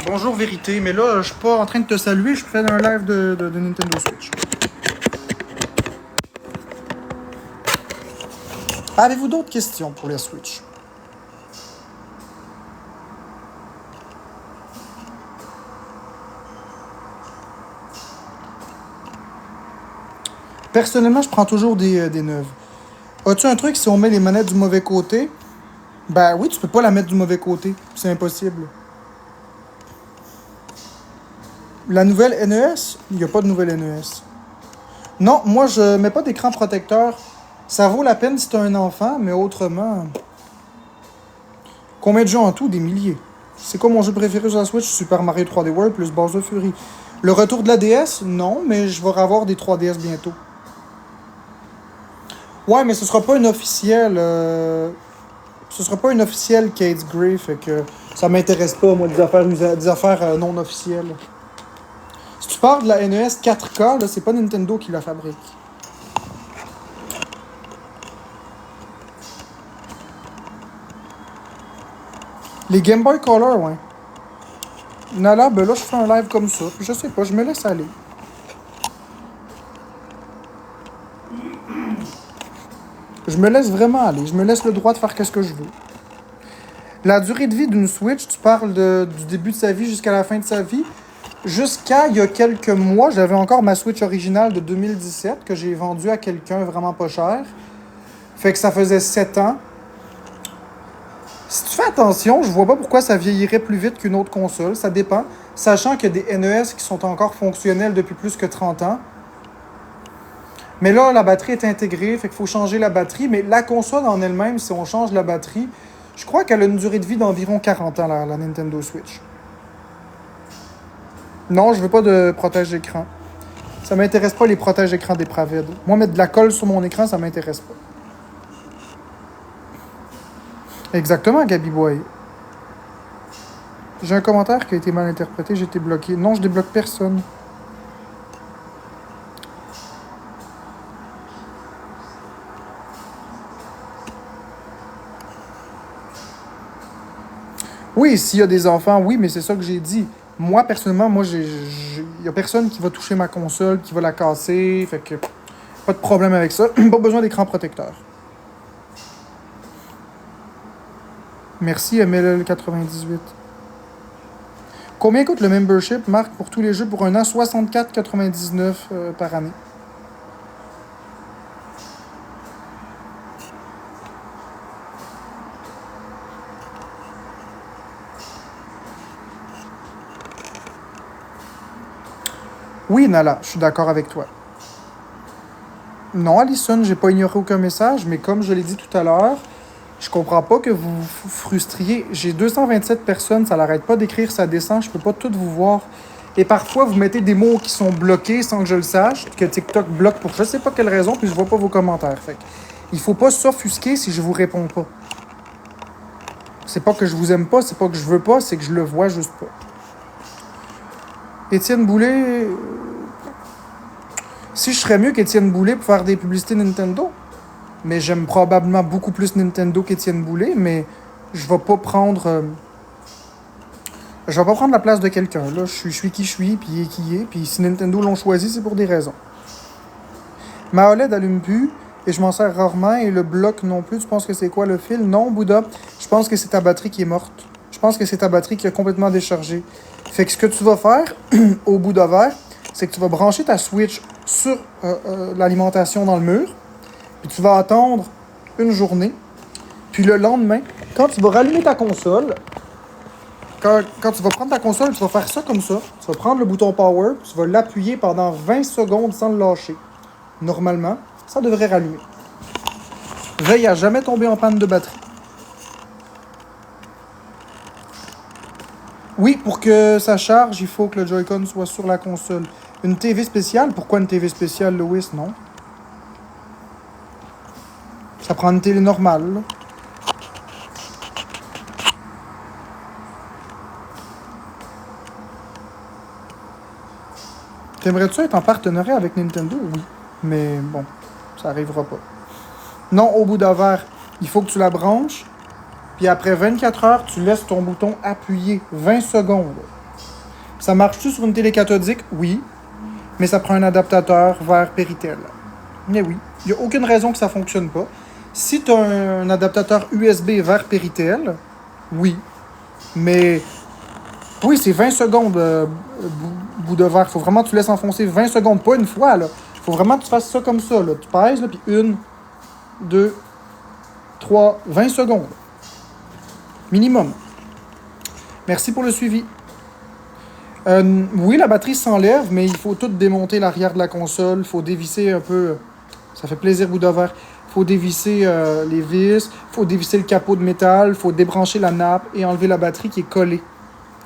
A: Bonjour Vérité, mais là, je suis pas en train de te saluer, je fais un live de Nintendo Switch. Avez-vous d'autres questions pour la Switch? Personnellement, je prends toujours des neuves. As-tu un truc si on met les manettes du mauvais côté? Ben oui, tu peux pas la mettre du mauvais côté. C'est impossible. La nouvelle NES? Il n'y a pas de nouvelle NES. Non, moi, je mets pas d'écran protecteur. Ça vaut la peine si t'as un enfant, mais autrement... Combien de jeux en tout? Des milliers. C'est quoi mon jeu préféré sur la Switch? Super Mario 3D World plus Bowser Fury. Le retour de la DS? Non, mais je vais avoir des 3DS bientôt. Ouais, mais ce sera pas une officielle... Ce sera pas une officielle Kate's Gray, fait que ça m'intéresse pas, moi, des affaires non officielles. Si tu parles de la NES 4K, là, c'est pas Nintendo qui la fabrique. Les Game Boy Color, ouais. Nala, ben là, je fais un live comme ça, puis je sais pas, je me laisse aller. Je me laisse vraiment aller, je me laisse le droit de faire ce que je veux. La durée de vie d'une Switch, tu parles du début de sa vie jusqu'à la fin de sa vie. Jusqu'à il y a quelques mois, j'avais encore ma Switch originale de 2017 que j'ai vendue à quelqu'un vraiment pas cher. Fait que ça faisait 7 ans. Si tu fais attention, je vois pas pourquoi ça vieillirait plus vite qu'une autre console. Ça dépend. Sachant qu'il y a des NES qui sont encore fonctionnels depuis plus que 30 ans. Mais là, la batterie est intégrée, fait qu'il faut changer la batterie. Mais la console en elle-même, si on change la batterie, je crois qu'elle a une durée de vie d'environ 40 ans, la Nintendo Switch. Non, je veux pas de protège-écran. Ça m'intéresse pas les protège-écran des Praved. Moi, mettre de la colle sur mon écran, ça m'intéresse pas. Exactement, Gabi Boy. J'ai un commentaire qui a été mal interprété, j'ai été bloqué. Non, je débloque personne. Oui, s'il y a des enfants, oui, mais c'est ça que j'ai dit. Moi, personnellement, il y a personne qui va toucher ma console, qui va la casser, fait que pas de problème avec ça. Pas besoin d'écran protecteur. Merci, MLL98. Combien coûte le membership, Marc, pour tous les jeux pour un an? 64,99 par année. Oui, Nala, je suis d'accord avec toi. Non, Alison, j'ai pas ignoré aucun message, mais comme je l'ai dit tout à l'heure, je comprends pas que vous vous frustriez. J'ai 227 personnes, ça l'arrête pas d'écrire, ça descend, je peux pas toutes vous voir. Et parfois, vous mettez des mots qui sont bloqués sans que je le sache, que TikTok bloque pour je sais pas quelle raison, puis je vois pas vos commentaires. Fait que, il faut pas s'offusquer si je vous réponds pas. C'est pas que je vous aime pas, c'est pas que je veux pas, c'est que je le vois juste pas. Étienne Boulay... Si je serais mieux qu'Étienne Boulay pour faire des publicités Nintendo, mais j'aime probablement beaucoup plus Nintendo qu'Étienne Boulay, mais je vais pas prendre... Je vais pas prendre la place de quelqu'un. Là, je suis qui je suis, puis il est qui est, puis si Nintendo l'ont choisi, c'est pour des raisons. Ma OLED allume plus, et je m'en sers rarement, et le bloc non plus. Tu penses que c'est quoi le fil? Non, Bouddha, je pense que c'est ta batterie qui est morte. Je pense que c'est ta batterie qui a complètement déchargé. Fait que ce que tu vas faire, au bout de verre, c'est que tu vas brancher ta Switch sur l'alimentation dans le mur, puis tu vas attendre une journée, puis le lendemain, quand tu vas rallumer ta console, quand tu vas prendre ta console, tu vas faire ça comme ça, tu vas prendre le bouton Power, tu vas l'appuyer pendant 20 secondes sans le lâcher. Normalement, ça devrait rallumer. Veille à jamais tomber en panne de batterie. Oui, pour que ça charge, il faut que le Joy-Con soit sur la console. Une TV spéciale? Pourquoi une TV spéciale, Louis? Non. Ça prend une télé normale, là. T'aimerais-tu être en partenariat avec Nintendo? Oui. Mais bon, ça arrivera pas. Non, au bout d'un verre, il faut que tu la branches. Puis après 24 heures, tu laisses ton bouton appuyé 20 secondes. Ça marche-tu sur une télé cathodique? Oui. Mais ça prend un adaptateur vers Péritel. Mais oui, il n'y a aucune raison que ça ne fonctionne pas. Si tu as un adaptateur USB vers Péritel, oui. Mais oui, c'est 20 secondes, bout de verre. Il faut vraiment que tu laisses enfoncer 20 secondes, pas une fois, là. Il faut vraiment que tu fasses ça comme ça, là. Tu pèses, là, puis 1, 2, 3, 20 secondes. Minimum. Merci pour le suivi. Oui, la batterie s'enlève, mais il faut tout démonter l'arrière de la console. Il faut dévisser un peu. Ça fait plaisir, bout de verre. Il faut dévisser les vis. Il faut dévisser le capot de métal. Il faut débrancher la nappe et enlever la batterie qui est collée.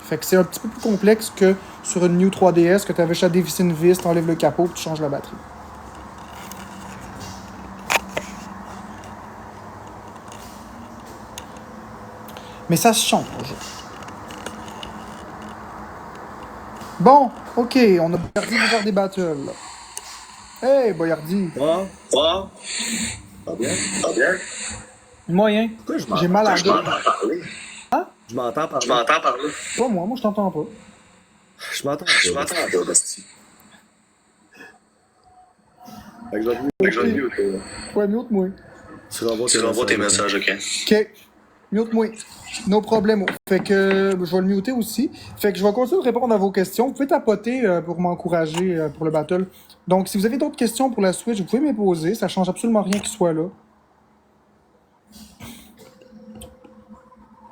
A: Fait que c'est un petit peu plus complexe que sur une New 3DS, que tu avais juste à dévisser une vis, tu enlèves le capot et tu changes la batterie. Mais ça se change. Bon, ok, on a Boyardi pour faire des battles. Hey, Boyardi.
B: Ouais. Pas bien?
A: Moyen.
B: Pourquoi je
A: J'ai mal à la gorge.
B: parler?
A: Hein?
B: Je m'entends parler.
A: Pas moi je t'entends pas.
B: Je m'entends pas, Basti. Fait que je vais mute.
A: Ouais, mute-moi.
B: Tu renvoies tes messages, ok?
A: Ok, mute-moi. No problème. Fait que je vais le muter aussi. Fait que je vais continuer de répondre à vos questions. Vous pouvez tapoter pour m'encourager pour le battle. Donc, si vous avez d'autres questions pour la Switch, vous pouvez me les poser. Ça change absolument rien qu'il soit là.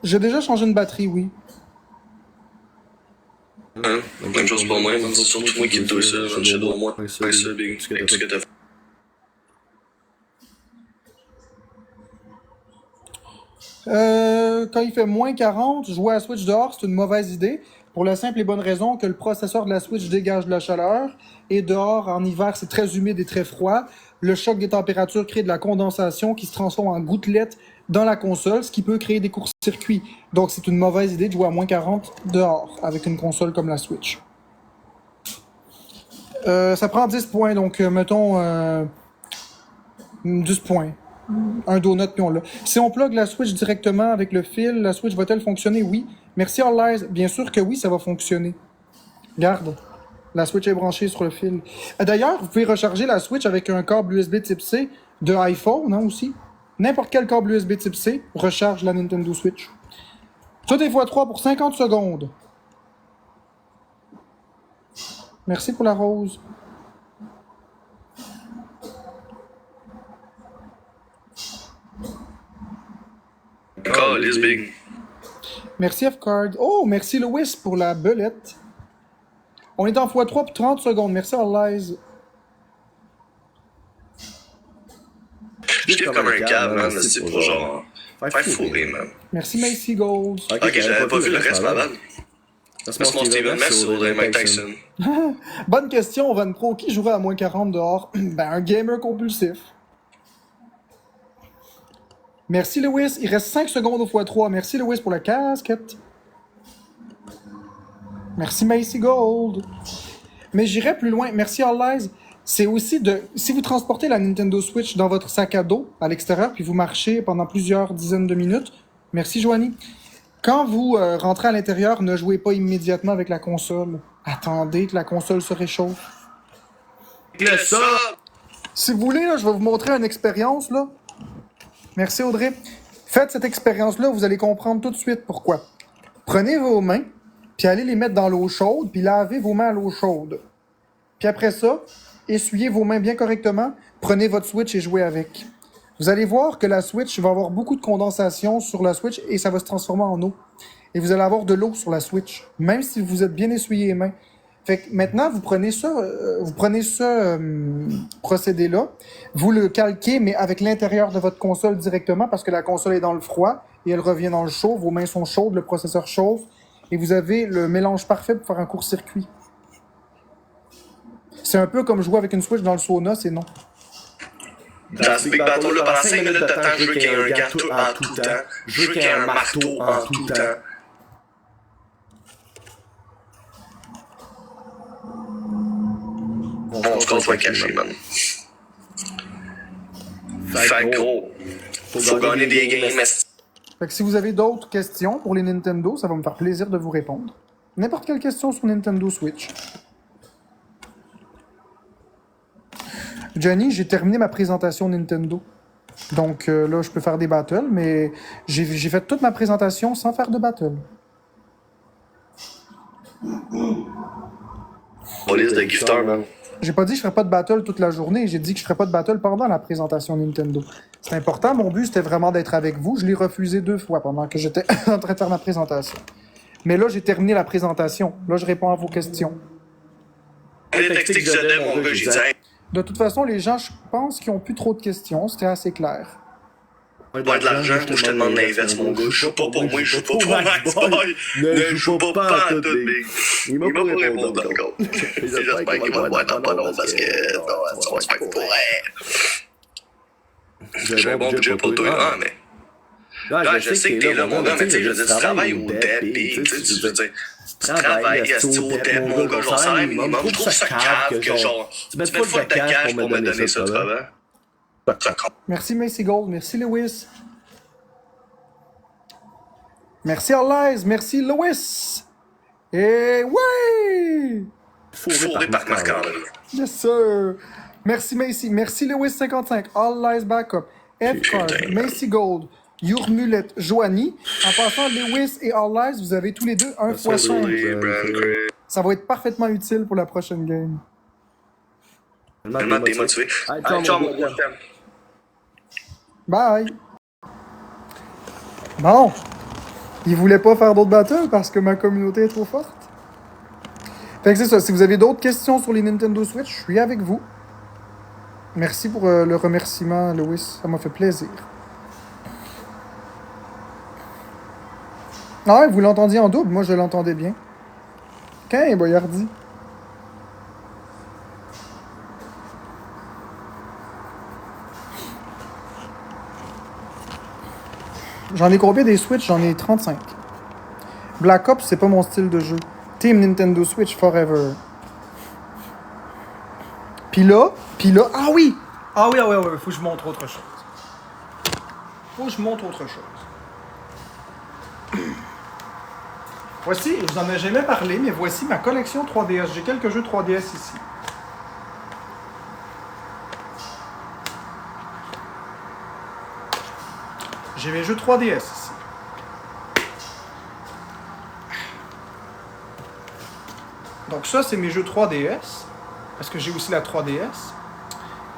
A: J'ai déjà changé une batterie, oui.
B: Même chose pour moi, c'est surtout moi qui me dois ça, j'en ai au moins. C'est ça, Big, ce que t'as fait.
A: Quand il fait moins 40, jouer à la Switch dehors, c'est une mauvaise idée. Pour la simple et bonne raison que le processeur de la Switch dégage de la chaleur. Et dehors, en hiver, c'est très humide et très froid. Le choc des températures crée de la condensation qui se transforme en gouttelettes dans la console, ce qui peut créer des courts-circuits. Donc, c'est une mauvaise idée de jouer à moins 40 dehors avec une console comme la Switch. Ça prend 10 points, donc mettons 10 points. Un donut, puis on l'a. Si on plug la Switch directement avec le fil, la Switch va-t-elle fonctionner? Oui. Merci, All Bien sûr que oui, ça va fonctionner. Garde. La Switch est branchée sur le fil. D'ailleurs, vous pouvez recharger la Switch avec un câble USB type C de iPhone, hein, aussi. N'importe quel câble USB type C recharge la Nintendo Switch. Tout est x3 pour 50 secondes. Merci pour la rose.
B: Call Big.
A: Merci F-Card. Oh, merci Louis pour la belette. On est en x3 pour 30 secondes. Merci All
B: Je kiffe comme un câble, man, c'est pour genre. Faire fourrer, man.
A: Merci Macy Gold.
B: Ok, j'avais pas vu le reste, ma bad. Laisse-moi Steven, merci Audrey Mike Tyson.
A: Bonne question, Van Pro. Qui jouerait à moins 40 dehors? Ben, un gamer compulsif. Merci Louis. Il reste 5 secondes au x3. Merci Louis pour la casquette. Merci Macy Gold. Mais j'irai plus loin. Merci All C'est aussi de... Si vous transportez la Nintendo Switch dans votre sac à dos à l'extérieur, puis vous marchez pendant plusieurs dizaines de minutes, merci Joanie. Quand vous rentrez à l'intérieur, ne jouez pas immédiatement avec la console. Attendez que la console se réchauffe.
B: Ça!
A: Si vous voulez, là, je vais vous montrer une expérience, là. Merci Audrey. Faites cette expérience-là, vous allez comprendre tout de suite pourquoi. Prenez vos mains, puis allez les mettre dans l'eau chaude, puis lavez vos mains à l'eau chaude. Puis après ça, essuyez vos mains bien correctement, prenez votre Switch et jouez avec. Vous allez voir que la Switch va avoir beaucoup de condensation sur la Switch et ça va se transformer en eau. Et vous allez avoir de l'eau sur la Switch, même si vous êtes bien essuyé les mains. Fait que maintenant, vous prenez ce procédé-là, vous le calquez, mais avec l'intérieur de votre console directement, parce que la console est dans le froid et elle revient dans le chaud. Vos mains sont chaudes, le processeur chauffe, et vous avez le mélange parfait pour faire un court-circuit. C'est un peu comme jouer avec une Switch dans le sauna, c'est non.
B: Dans ce Big Battle-là, pendant 5 minutes de temps, je veux qu'il y ait un gâteau en tout temps. Je veux qu'il y ait un marteau en tout temps. On se soit caché, man. Fait que gros, faut gagner des games, mais
A: Fait que si vous avez d'autres questions pour les Nintendo, ça va me faire plaisir de vous répondre. N'importe quelle question sur Nintendo Switch. Johnny, j'ai terminé ma présentation Nintendo. Donc là, je peux faire des battles, mais j'ai fait toute ma présentation sans faire de battle.
B: police de gifter, man.
A: J'ai pas dit que je ferais pas de battle toute la journée, j'ai dit que je ferais pas de battle pendant la présentation Nintendo. C'est important, mon but c'était vraiment d'être avec vous. Je l'ai refusé 2 fois pendant que j'étais en train de faire ma présentation. Mais là, j'ai terminé la présentation. Là, je réponds à vos questions.
B: Les textes que je donne, mon gars, j'ai dit, hey,
A: De toute façon, les gens, je pense qu'ils ont plus trop de questions. C'était assez clair.
B: ouais, de l'argent, moi je te demande l'inverse, mon gars. Je joue pas pour moi, je joue pas pour Max Boy. Ne joue pas en tout, Big. Il m'a pas répondu encore. J'espère qu'il va voir dans pas long parce que on se fait que pourrait. J'ai un bon budget pour toi, mais. Là, je sais que t'es là, mon gars, mais tu sais, je veux dire, tu travailles au DEP, tu veux dire, tu travailles au DEP, mon gars, genre, salaire minimum. Je trouve ça cave que, genre, tu mets pas de cash pour me donner ça, tu vois.
A: Merci Macy Gold, merci Lewis. Merci Orlize, merci Lewis. Et ouais!
B: Fourré par Marc-André.
A: Yes sir. Merci Macy, merci Lewis55, Orlize Backup, F-Card, Macy Gold, Yourmulet, Joanie. En passant, Lewis et Orlize, vous avez tous les deux 1x5. Ça va être parfaitement utile pour la prochaine game.
B: Tellement démotivé. Ciao, mon gars.
A: Bye! Bon. Ils voulaient pas faire d'autres battles parce que ma communauté est trop forte. Fait que c'est ça. Si vous avez d'autres questions sur les Nintendo Switch, je suis avec vous. Merci pour le remerciement, Louis. Ça m'a fait plaisir. Ah ouais, vous l'entendiez en double? Moi, je l'entendais bien. Qu'un Boyardi. J'en ai combien des Switch? J'en ai 35. Black Ops, c'est pas mon style de jeu. Team Nintendo Switch Forever. Puis là, ah oui! Ah oui, faut que je montre autre chose. Voici, je vous en ai jamais parlé, mais voici ma collection 3DS. J'ai quelques jeux 3DS ici. J'ai mes jeux 3DS ici. Donc ça, c'est mes jeux 3DS. Parce que j'ai aussi la 3DS.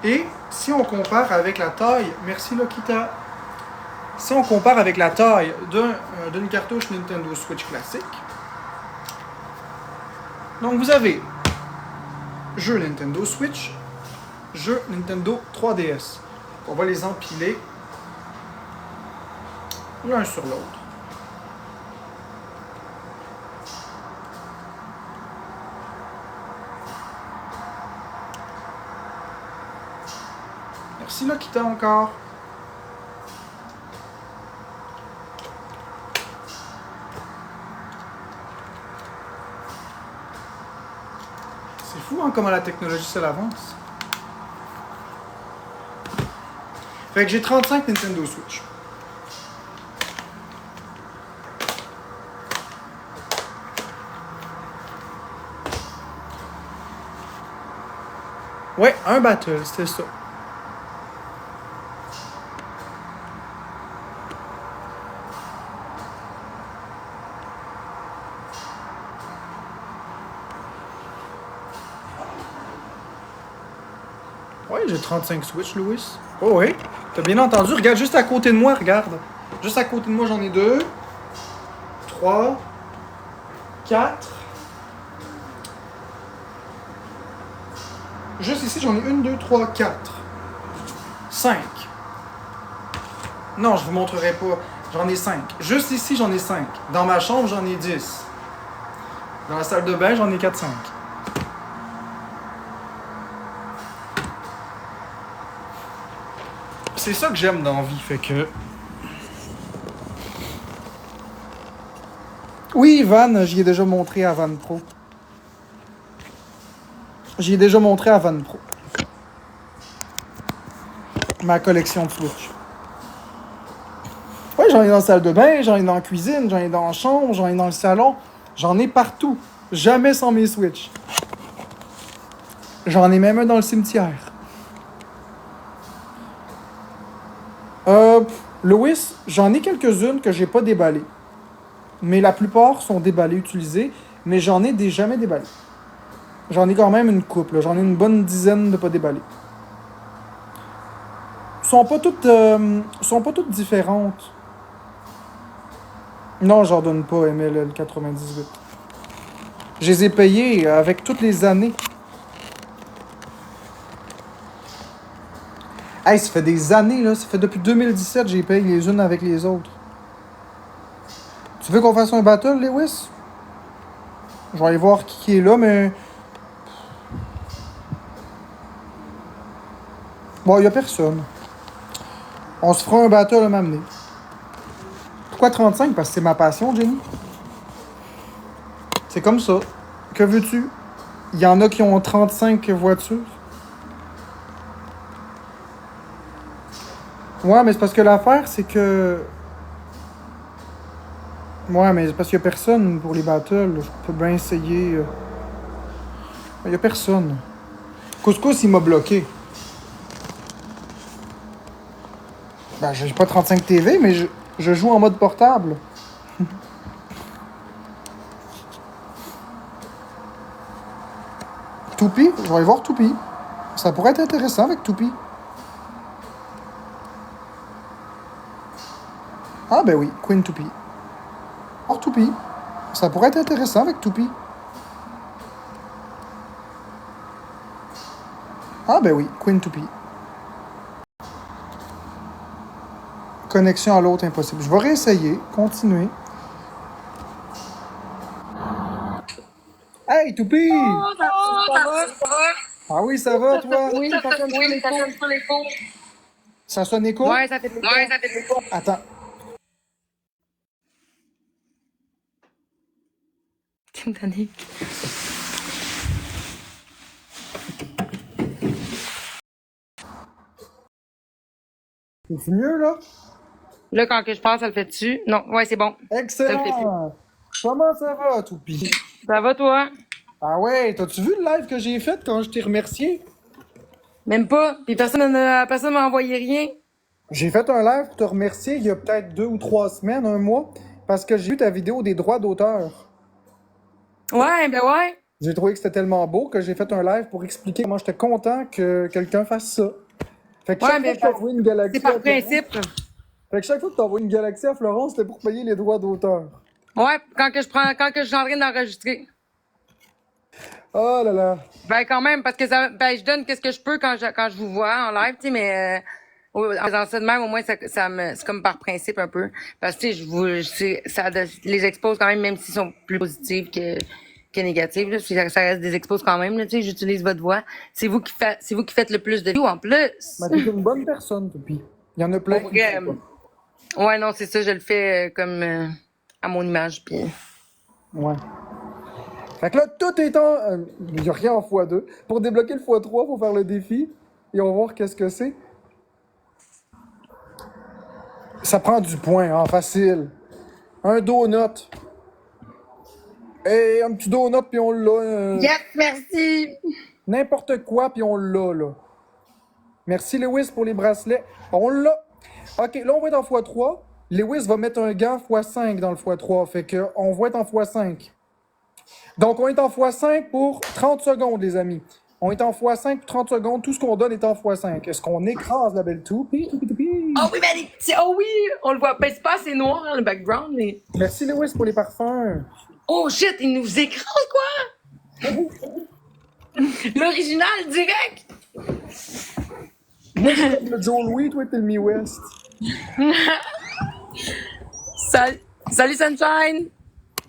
A: Et si on compare avec la taille... Merci Lokita. Si on compare avec la taille d'une cartouche Nintendo Switch classique. Donc vous avez jeu Nintendo Switch, jeu Nintendo 3DS. On va les empiler l'un sur l'autre. Merci Lokita encore. C'est fou hein, comment la technologie se l'avance. Fait que j'ai 35 Nintendo Switch. Ouais, un battle, c'était ça. Ouais, j'ai 35 Switch, Louis. Oh oui, t'as bien entendu. Regarde juste à côté de moi, regarde. Juste à côté de moi, j'en ai 2, 3, 4, Juste ici, j'en ai 1, 2, 3, 4. 5. Non, je vous montrerai pas. J'en ai 5. Juste ici, j'en ai 5. Dans ma chambre, j'en ai 10. Dans la salle de bain, j'en ai 4-5. C'est ça que j'aime dans la vie, fait que... Oui, Van, j'y ai déjà montré à Van Pro. J'y ai déjà montré à Van Pro. Ma collection de Switch. Ouais, j'en ai dans la salle de bain, j'en ai dans la cuisine, j'en ai dans la chambre, j'en ai dans le salon. J'en ai partout. Jamais sans mes Switch. J'en ai même un dans le cimetière. Louis, j'en ai quelques-unes que j'ai pas déballées. Mais la plupart sont déballées, utilisées. Mais j'en ai des jamais déballées. J'en ai quand même une couple. J'en ai une bonne dizaine de pas déballées. Sont pas toutes différentes. Non, j'en donne pas, MLL 98. Je les ai payées avec toutes les années. Hey, ça fait des années, là. Ça fait depuis 2017 j'ai payé les unes avec les autres. Tu veux qu'on fasse un battle, Lewis? Je vais aller voir qui est là, mais... Bon, y a personne. On se fera un battle à m'amener. Pourquoi 35? Parce que c'est ma passion, Jenny. C'est comme ça. Que veux-tu? Il y en a qui ont 35 voitures. Ouais, mais c'est parce que l'affaire, c'est que... Ouais, mais c'est parce qu'il y a personne pour les battles. Je peux bien essayer. Il y a personne. Couscous, il m'a bloqué. Ben, j'ai pas 35 TV, mais je joue en mode portable. Toupie, je vais aller voir Toupie. Ça pourrait être intéressant avec Toupie. Ah ben oui, Queen Toupie. Oh, Toupie. Ça pourrait être intéressant avec Toupie. Ah ben oui, Queen Toupie. Connexion à l'autre impossible. Je vais réessayer, continuer. Hey, Toupie!
C: Oh, ça va?
A: Ah oui, ça va, toi?
C: Oui, ça sonne sur les faux.
A: Ça sonne écho?
C: Ouais, ça fait des faux.
A: Attends.
C: Tu me donnes.
A: C'est mieux, là?
C: Là, quand que je passe, ça le fait dessus. Non, ouais, c'est bon.
A: Excellent! Comment ça va, Toupie?
C: Ça va, toi?
A: Ah ouais, t'as-tu vu le live que j'ai fait quand je t'ai remercié?
C: Même pas. Puis personne m'a envoyé rien.
A: J'ai fait un live pour te remercier il y a peut-être 2 ou 3 semaines, un mois, parce que j'ai vu ta vidéo des droits d'auteur.
C: Ouais, ben ouais.
A: J'ai trouvé que c'était tellement beau que j'ai fait un live pour expliquer comment j'étais content que quelqu'un fasse ça. Fait que chaque fois que t'envoies une galaxie...
C: C'est par principe.
A: Fait que chaque fois que t'envoies une galaxie à Florence, c'était pour payer les droits d'auteur.
C: Ouais, quand que je suis en train d'enregistrer.
A: Oh là là.
C: Ben quand même, parce que je donne qu'est-ce que je peux quand je vous vois en live, tu sais, mais en faisant ça de même, au moins c'est comme par principe un peu, parce que tu sais, ça les expose quand même s'ils sont plus positifs que négatifs. Là, ça reste des exposes quand même. Là, tu sais, j'utilise votre voix. C'est vous qui faites le plus de views en plus.
A: Ben, t'es une bonne personne, Toupie. Il y en a plein.
C: Ouais, non, c'est ça, je le fais comme à mon image, puis.
A: Ouais. Fait que là, tout étant... il n'y a rien en x2. Pour débloquer le x3, il faut faire le défi. Et on va voir qu'est-ce que c'est. Ça prend du point, hein, facile. Un donut. Et un petit donut, puis on l'a.
C: Yes, merci!
A: N'importe quoi, puis on l'a, là. Merci, Lewis, pour les bracelets. On l'a. OK, là, on va être en x3. Lewis va mettre un gant x5 dans le x3. Fait que on va être en x5. Donc, on est en x5 pour 30 secondes, les amis. On est en x5 pour 30 secondes. Tout ce qu'on donne est en x5. Est-ce qu'on écrase la belle Toupie?
C: Oh oui, mais les petits... Oh oui! On le voit. Ben, c'est pas assez noir, hein, le background, mais...
A: Merci, Lewis, pour les parfums.
C: Oh shit, il nous écrase, quoi? L'original, direct!
A: Moi, je suis le Joe Louis, toi, t'es le Mi-West.
C: Salut Sunshine!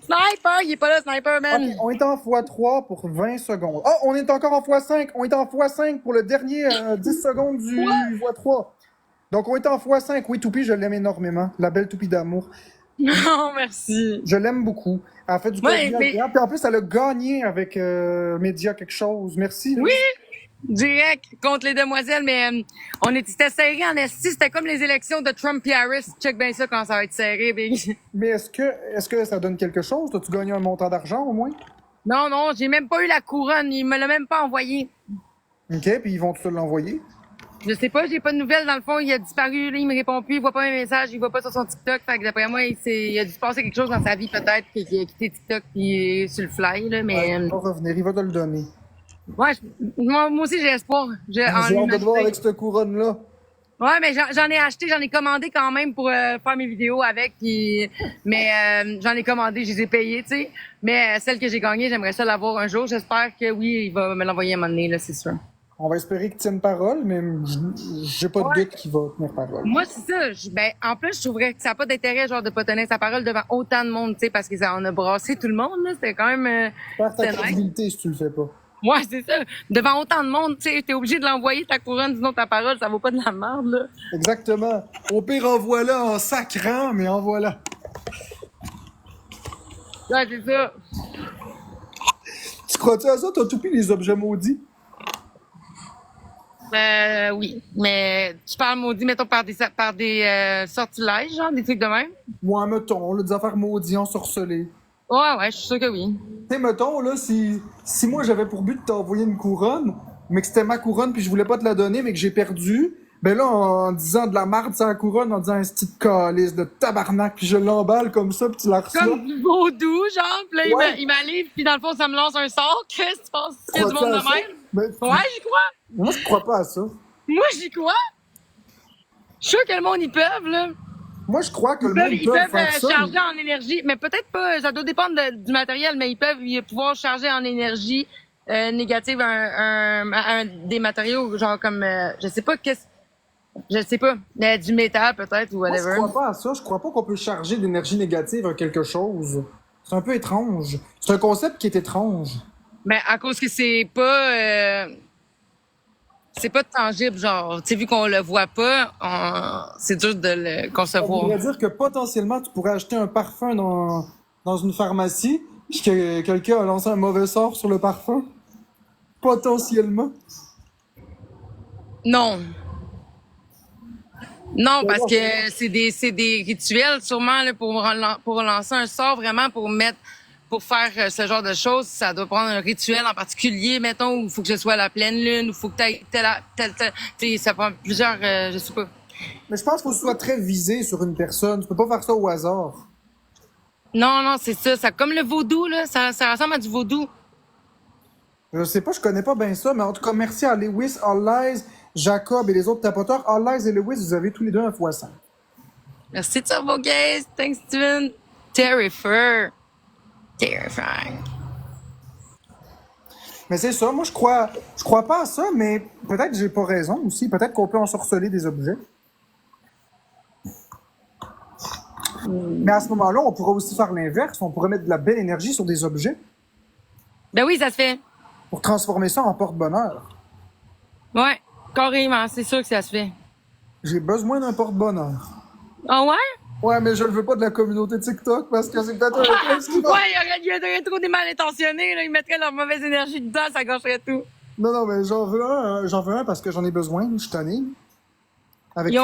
C: Sniper! Il est pas là, Sniper, man!
A: Ok, on est en x3 pour 20 secondes. Oh, on est encore en x5. On est en x5 pour le dernier 10 secondes du x3. Donc, on est en x5. Oui, Toupie, je l'aime énormément. La belle Toupie d'amour.
C: Non, merci.
A: Je l'aime beaucoup. Elle a fait du
C: Ouais,
A: contenu agréable. Puis en plus, elle a gagné avec Média quelque chose. Merci.
C: Oui! Direct contre les demoiselles, mais c'était serré en esti. C'était comme les élections de Trump et Harris. Check bien ça quand ça va être serré, big.
A: Mais est-ce que ça donne quelque chose? As-tu gagné un montant d'argent au moins?
C: Non, j'ai même pas eu la couronne. Il me l'a même pas envoyé.
A: OK, puis ils vont te l'envoyer?
C: Je sais pas, j'ai pas de nouvelles. Dans le fond, il a disparu, là, il me répond plus, il voit pas mes messages, il voit pas sur son TikTok. Fait que d'après moi, il a dû se passer quelque chose dans sa vie peut-être, qu'il a quitté TikTok puis sur le fly, là, mais...
A: Il va revenir, il va te le donner.
C: Ouais, moi aussi j'ai espoir.
A: J'ai hâte de te voir avec cette couronne-là.
C: Ouais, mais j'en ai acheté, j'en ai commandé quand même pour faire mes vidéos avec, mais j'en ai commandé, je les ai payées, tu sais. Mais celle que j'ai gagnée, j'aimerais ça l'avoir un jour. J'espère que oui, il va me l'envoyer à un moment donné, là, c'est sûr.
A: On va espérer qu'il tienne parole, mais j'ai pas de doute qu'il va tenir parole.
C: Moi, c'est ça. En plus, je trouverais que ça n'a pas d'intérêt, genre, de pas tenir sa parole devant autant de monde, tu sais, parce que ça en a brassé tout le monde, là. C'était quand même...
A: Perds ta crédibilité si tu le fais pas.
C: Ouais, c'est ça. Devant autant de monde, tu sais, t'es obligé de l'envoyer ta couronne, sinon ta parole, ça vaut pas de la merde, là.
A: Exactement. Au pire, envoie-la en sacrant, mais envoie-la.
C: Ouais, c'est ça.
A: Tu crois-tu à ça? T'as tout pris les objets maudits?
C: Oui. Mais tu parles maudit, mettons, par des sortilèges, genre, des trucs de même?
A: Moi, mettons, là, des affaires maudites, ensorcelées.
C: Ouais, je suis sûr que oui.
A: Tu sais, mettons, là, si moi j'avais pour but de t'envoyer une couronne, mais que c'était ma couronne puis je voulais pas te la donner, mais que j'ai perdu, ben là, en disant de la marde sur la couronne, en disant un petit calice de tabarnak, puis je l'emballe comme ça, puis tu la reçois.
C: Comme du vaudou, genre, pis là,
A: Ouais.
C: il m'allive, puis dans le fond, ça me lance un sort. Qu'est-ce que tu penses? C'est du monde de même?
A: Ben,
C: Ouais, j'y crois.
A: moi, je crois pas à ça.
C: Moi, j'y crois. Je suis sûr que le monde, ils peuvent, là.
A: Moi, je crois que
C: Ils
A: peut
C: peuvent
A: faire ça.
C: charger en énergie, mais peut-être pas, ça doit dépendre du matériel, mais ils peuvent pouvoir charger en énergie négative des matériaux, genre comme, je sais pas, du métal peut-être ou
A: Moi,
C: whatever.
A: je crois pas à ça. Je crois pas qu'on peut charger d'énergie négative à quelque chose. C'est un peu étrange. C'est un concept qui est étrange.
C: Mais à cause que c'est pas tangible, genre, tu sais, vu qu'on le voit pas, c'est dur de le
A: Ça
C: concevoir.
A: voudrait dire que potentiellement, tu pourrais acheter un parfum dans une pharmacie, puis que quelqu'un a lancé un mauvais sort sur le parfum. Potentiellement.
C: Non. Non, parce que c'est des rituels sûrement là, pour lancer un sort, vraiment pour faire ce genre de choses, ça doit prendre un rituel en particulier, mettons, où il faut que ce soit la pleine lune, où il faut que tel, ça prend plusieurs, je sais pas.
A: Mais je pense qu'il faut que ce soit très visé sur une personne. Tu peux pas faire ça au hasard.
C: Non, c'est ça. Ça comme le vaudou, là. Ça ressemble à du vaudou.
A: Je sais pas, je connais pas bien ça, mais en tout cas, merci à Lewis, All Lies, Jacob et les autres tapoteurs. All Lies et Lewis, vous avez tous les deux un x5.
C: Merci, Turbo Gaze. Thanks, Steven. Terrifying.
A: Mais c'est ça, moi je crois pas à ça, mais peut-être que j'ai pas raison aussi. Peut-être qu'on peut ensorceler des objets. Mais à ce moment-là, on pourrait aussi faire l'inverse. On pourrait mettre de la belle énergie sur des objets
C: Ben oui, ça se fait.
A: pour transformer ça en porte-bonheur.
C: Ouais, carrément. C'est sûr que ça se fait.
A: J'ai besoin d'un porte-bonheur.
C: Ah ouais?
A: Ouais, mais je le veux pas de la communauté TikTok parce que c'est peut-être un truc qui va...
C: Ouais, il y aurait trop des mal intentionnés, là. Ils mettraient leur mauvaise énergie dedans, ça gâcherait tout.
A: Non, mais j'en veux un parce que j'en ai besoin, je suis tanné. Avec...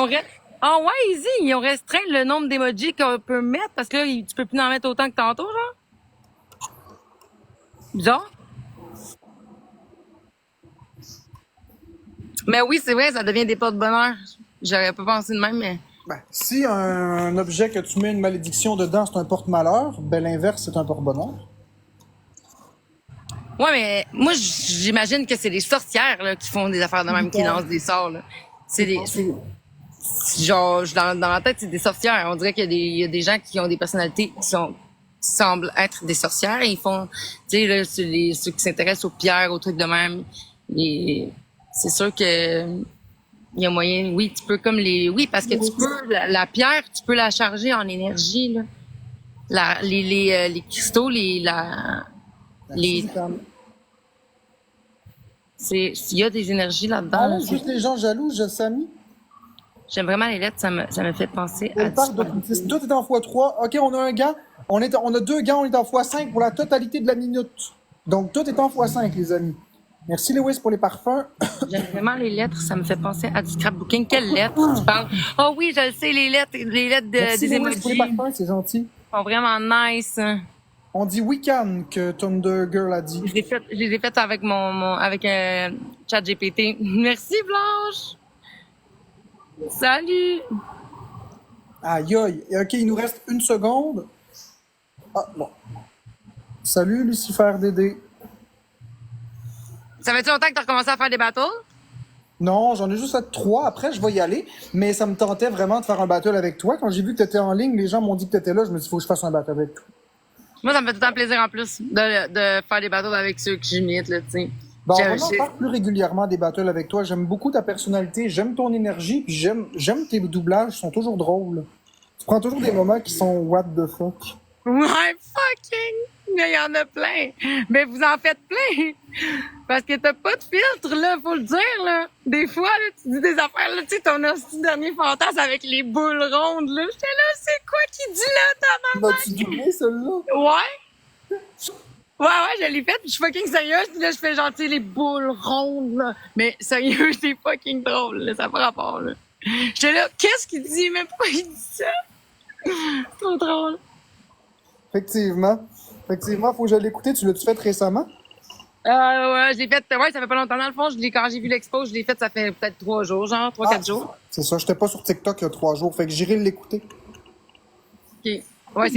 C: Ah ouais, easy, ils ont restreint le nombre d'emojis qu'on peut mettre parce que là, tu peux plus en mettre autant que tantôt, genre. Bizarre. Mais oui, c'est vrai, ça devient des porte-bonheur. J'aurais pas pensé de même, mais...
A: Ben, si un objet que tu mets une malédiction dedans, c'est un porte-malheur, ben l'inverse, c'est un porte-bonheur.
C: Ouais, mais moi, j'imagine que c'est les sorcières là, qui font des affaires de même, qui lancent des sorts. Là. Genre, dans la tête, c'est des sorcières. On dirait qu'il y a des gens qui ont des personnalités qui sont semblent être des sorcières et ils font, tu sais, là, ceux qui s'intéressent aux pierres, aux trucs de même, c'est sûr que il y a moyen, oui, tu peux comme oui, parce que tu peux, la pierre, tu peux la charger en énergie, là. Les cristaux, il y a des énergies là-dedans.
A: Ah
C: là,
A: ouais, juste les gens jaloux, Samy.
C: J'aime vraiment les lettres, ça me fait penser à
A: Tout est en x3. OK, on a un gars. On a 2 gars, on est en x5 pour la totalité de la minute. Donc, tout est en x5, les amis. Merci, Lewis, pour les parfums.
C: J'aime vraiment les lettres, ça me fait penser à du scrapbooking. Quelles lettres tu parles? Oh oui, je le sais, les lettres
A: Merci,
C: des
A: Lewis, pour les
C: emojis
A: parfums, c'est gentil.
C: sont vraiment nice.
A: On dit week-end que Thunder Girl a dit.
C: Je les ai faites avec avec chat GPT. Merci, Blanche! Salut!
A: Aïe, aïe. OK, il nous reste 1 seconde. Ah, bon. Salut, Lucifer Dédé.
C: Ça fait-tu longtemps que tu as recommencé à faire des battles?
A: Non, j'en ai juste fait 3. Après, je vais y aller. Mais ça me tentait vraiment de faire un battle avec toi. Quand j'ai vu que tu étais en ligne, les gens m'ont dit que tu étais là. Je me suis dit, faut que je fasse un battle avec toi.
C: Moi, ça me fait tout le temps plaisir en plus de faire des battles avec ceux que j'imite, là, tu sais.
A: On va en faire plus régulièrement des battles avec toi. J'aime beaucoup ta personnalité, j'aime ton énergie, puis j'aime tes doublages, ils sont toujours drôles. Tu prends toujours des moments qui sont what the fuck.
C: Ouais, fucking! Mais il y en a plein. Mais vous en faites plein. Parce que t'as pas de filtre, là, faut le dire, là. Des fois, là, tu dis des affaires, là, tu sais, ton aussi dernier fantasme avec les boules rondes, là. J'étais là, c'est quoi qui dit là, ta maman?
A: Vas-tu doublé, celle-là?
C: Ouais. Ouais, je l'ai faite, puis je suis fucking sérieuse, puis là, je fais gentil les boules rondes, là. Mais sérieux, c'est fucking drôle, là, ça n'a pas rapport, là. J'étais là, qu'est-ce qu'il dit? Mais pourquoi il dit ça? C'est trop drôle.
A: Effectivement, faut que je l'écoute. Tu l'as-tu fait récemment?
C: Ouais, je l'ai fait, ouais, ça fait pas longtemps. Dans le fond, quand j'ai vu l'expo, je l'ai fait, ça fait peut-être 3 jours, genre, 3-4 jours.
A: C'est ça, j'étais pas sur TikTok il y a 3 jours, fait que j'irai l'écouter.
C: OK. Ouais,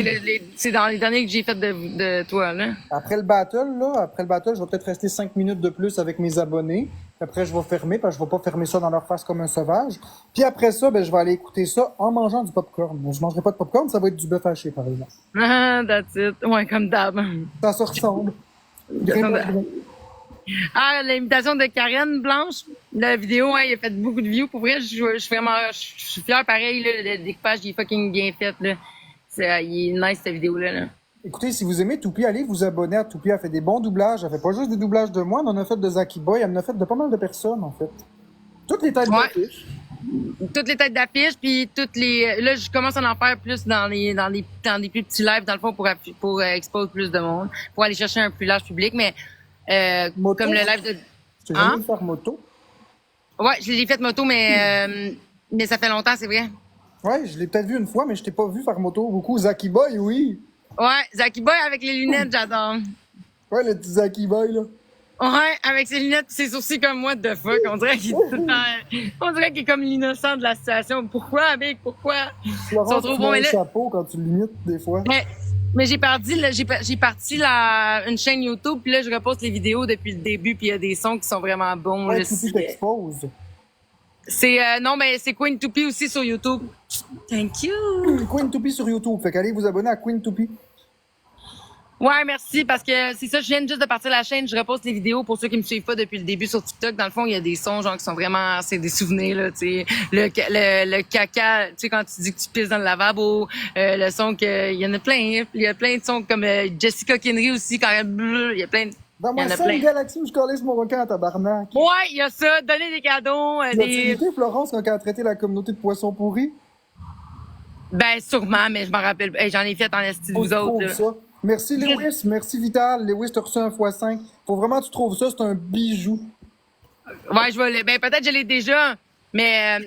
C: c'est dans les derniers que j'ai fait de toi, là.
A: Après le battle, je vais peut-être rester 5 minutes de plus avec mes abonnés. Après, je vais fermer, parce que je vais pas fermer ça dans leur face comme un sauvage. Puis après ça, je vais aller écouter ça en mangeant du popcorn. Je mangerai pas de popcorn, ça va être du bœuf haché, par exemple.
C: Ah, that's it. Ouais, comme d'hab.
A: Ça se ressemble.
C: Ah, l'imitation de Karen Blanche, la vidéo, hein, il a fait beaucoup de views. Pour vrai, je suis fière, pareil, là, le découpage, il est fucking bien fait, là. Il est nice, cette vidéo-là, là.
A: Écoutez, si vous aimez Toupie, allez vous abonner à Toupie. Elle fait des bons doublages. Elle fait pas juste des doublages de moi, elle en a fait de Zaki Boy, elle en a fait de pas mal de personnes, en fait. Toutes les têtes d'affiche.
C: Toutes les têtes d'affiche, puis toutes les... Là, je commence à en faire plus dans des plus petits lives, dans le fond, pour exposer plus de monde, pour aller chercher un plus large public, mais
A: moto,
C: comme le live de...
A: Tu as jamais faire moto?
C: Ouais, je l'ai fait moto, mais ça fait longtemps, c'est vrai.
A: Ouais, je l'ai peut-être vu une fois, mais je t'ai pas vu faire moto beaucoup. Zaki Boy, oui.
C: Ouais, Zaki Boy avec les lunettes, j'adore.
A: Ouais, le petit Zaki Boy, là.
C: Ouais, avec ses lunettes, ses sourcils comme moi, de fuck. On dirait qu'il est comme l'innocent de la situation. Pourquoi, Abig? Pourquoi?
A: Florence, tu mets un chapeau quand tu limites, des fois.
C: Mais j'ai parti une chaîne YouTube, puis là, je reposte les vidéos depuis le début, puis il y a des sons qui sont vraiment bons.
A: Ouais, Toupie t'expose.
C: Non, mais c'est Queen Toupie aussi sur YouTube. Thank you!
A: Queen Toupie sur YouTube. Fait qu'allez vous abonner à Queen Toupie.
C: Ouais, merci, parce que c'est ça, je viens juste de partir de la chaîne, je reposte les vidéos pour ceux qui me suivent pas depuis le début sur TikTok. Dans le fond, il y a des sons, genre, qui sont vraiment, c'est des souvenirs, là, tu sais. Le caca, tu sais, quand tu dis que tu pisses dans le lavabo, le son que, il y en a plein, il y a plein de sons comme Jessica Kinry aussi, quand elle, il y a plein de...
A: Dans ma seule galaxie où je collais mon requin à tabarnak.
C: Ouais, il y a ça, donner des cadeaux,
A: des... Tu Florence, quand elle a traité la communauté de poissons pourris?
C: Ben, sûrement, mais je m'en rappelle. Hey, j'en ai fait en esti de vous autres, là.
A: Ça. Merci Lewis, merci Vital. Lewis, t'as reçu un x5. Faut vraiment que tu trouves ça, c'est un bijou.
C: Ouais, peut-être que je l'ai déjà, mais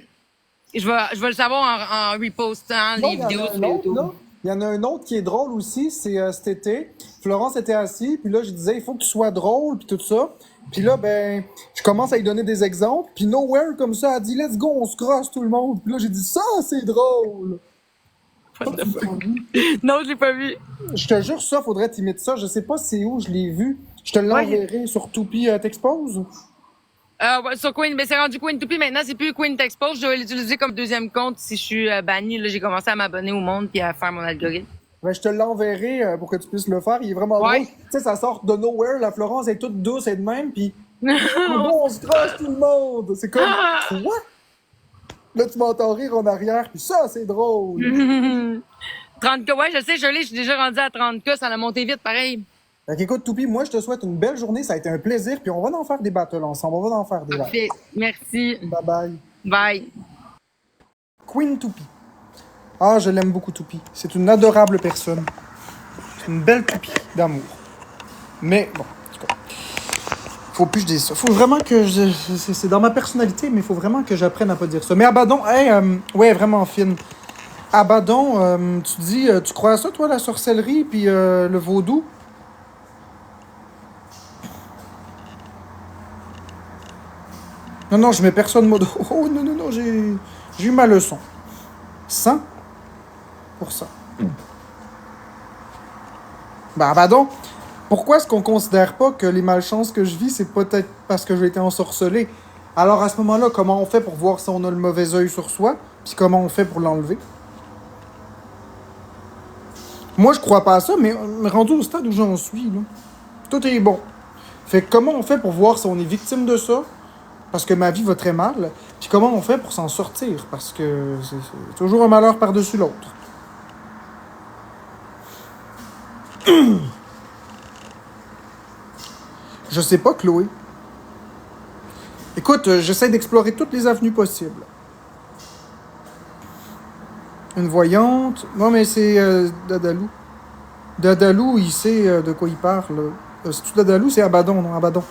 C: je vais le savoir en repostant les vidéos sur YouTube.
A: Il y en a un autre qui est drôle aussi, c'est cet été. Florence était assise, puis là, je disais, il faut que tu sois drôle, puis tout ça. Puis là, je commence à lui donner des exemples, puis Nowhere, comme ça, a dit, let's go, on se crosse tout le monde. Puis là, j'ai dit, ça, c'est drôle.
C: Non, je l'ai pas vu.
A: Je te jure, ça, faudrait t'imiter ça. Je sais pas c'est où je l'ai vu. Je te l'enverrai sur Toupie t'expose.
C: Ouais, sur Queen, mais c'est rendu Queen Toupie maintenant, c'est plus Queen t'expose. Je vais l'utiliser comme deuxième compte si je suis banni. Là, j'ai commencé à m'abonner au monde puis à faire mon algorithme.
A: Ben, je te l'enverrai pour que tu puisses le faire. Il est vraiment drôle.
C: Ouais.
A: Tu sais, ça sort de nowhere. La Florence est toute douce et de même. Puis, bon, on se croche tout le monde. C'est comme, quoi? Là, tu m'entends rire en arrière. Puis ça, c'est drôle.
C: 30K, ouais, je sais, je suis déjà rendu à 30K, ça a monté vite, pareil.
A: Fait qu'écoute, Toupi, moi, je te souhaite une belle journée. Ça a été un plaisir. Puis on va en faire des battles ensemble. On va en faire des lives.
C: Parfait. Merci.
A: Bye bye.
C: Bye.
A: Queen Toupi. Ah, je l'aime beaucoup, Toupi. C'est une adorable personne. C'est une belle Toupi d'amour. Mais, bon, en tout cas, faut plus que je dise ça. Faut vraiment que je... C'est dans ma personnalité, mais il faut vraiment que j'apprenne à pas dire ça. Mais Abaddon, hey, ouais, vraiment fine. Abaddon, tu dis, tu crois à ça, toi, la sorcellerie, puis le vaudou? Non, non, je mets personne mode... Oh, non, non, non, j'ai eu ma leçon. 100%. Bah, Abaddon, pourquoi est-ce qu'on considère pas que les malchances que je vis, c'est peut-être parce que j'ai été ensorcelé? Alors, à ce moment-là, comment on fait pour voir si on a le mauvais œil sur soi? Puis comment on fait pour l'enlever? Moi, je crois pas à ça, mais rendu au stade où j'en suis, là, tout est bon. Fait que comment on fait pour voir si on est victime de ça? Parce que ma vie va très mal. Puis comment on fait pour s'en sortir? Parce que c'est toujours un malheur par-dessus l'autre. Je sais pas, Chloé. Écoute, j'essaie d'explorer toutes les avenues possibles. Une voyante. Non, mais c'est Dadalou. Dadalou, il sait de quoi il parle. C'est-tu Dadalou? C'est Abaddon, non? Abaddon.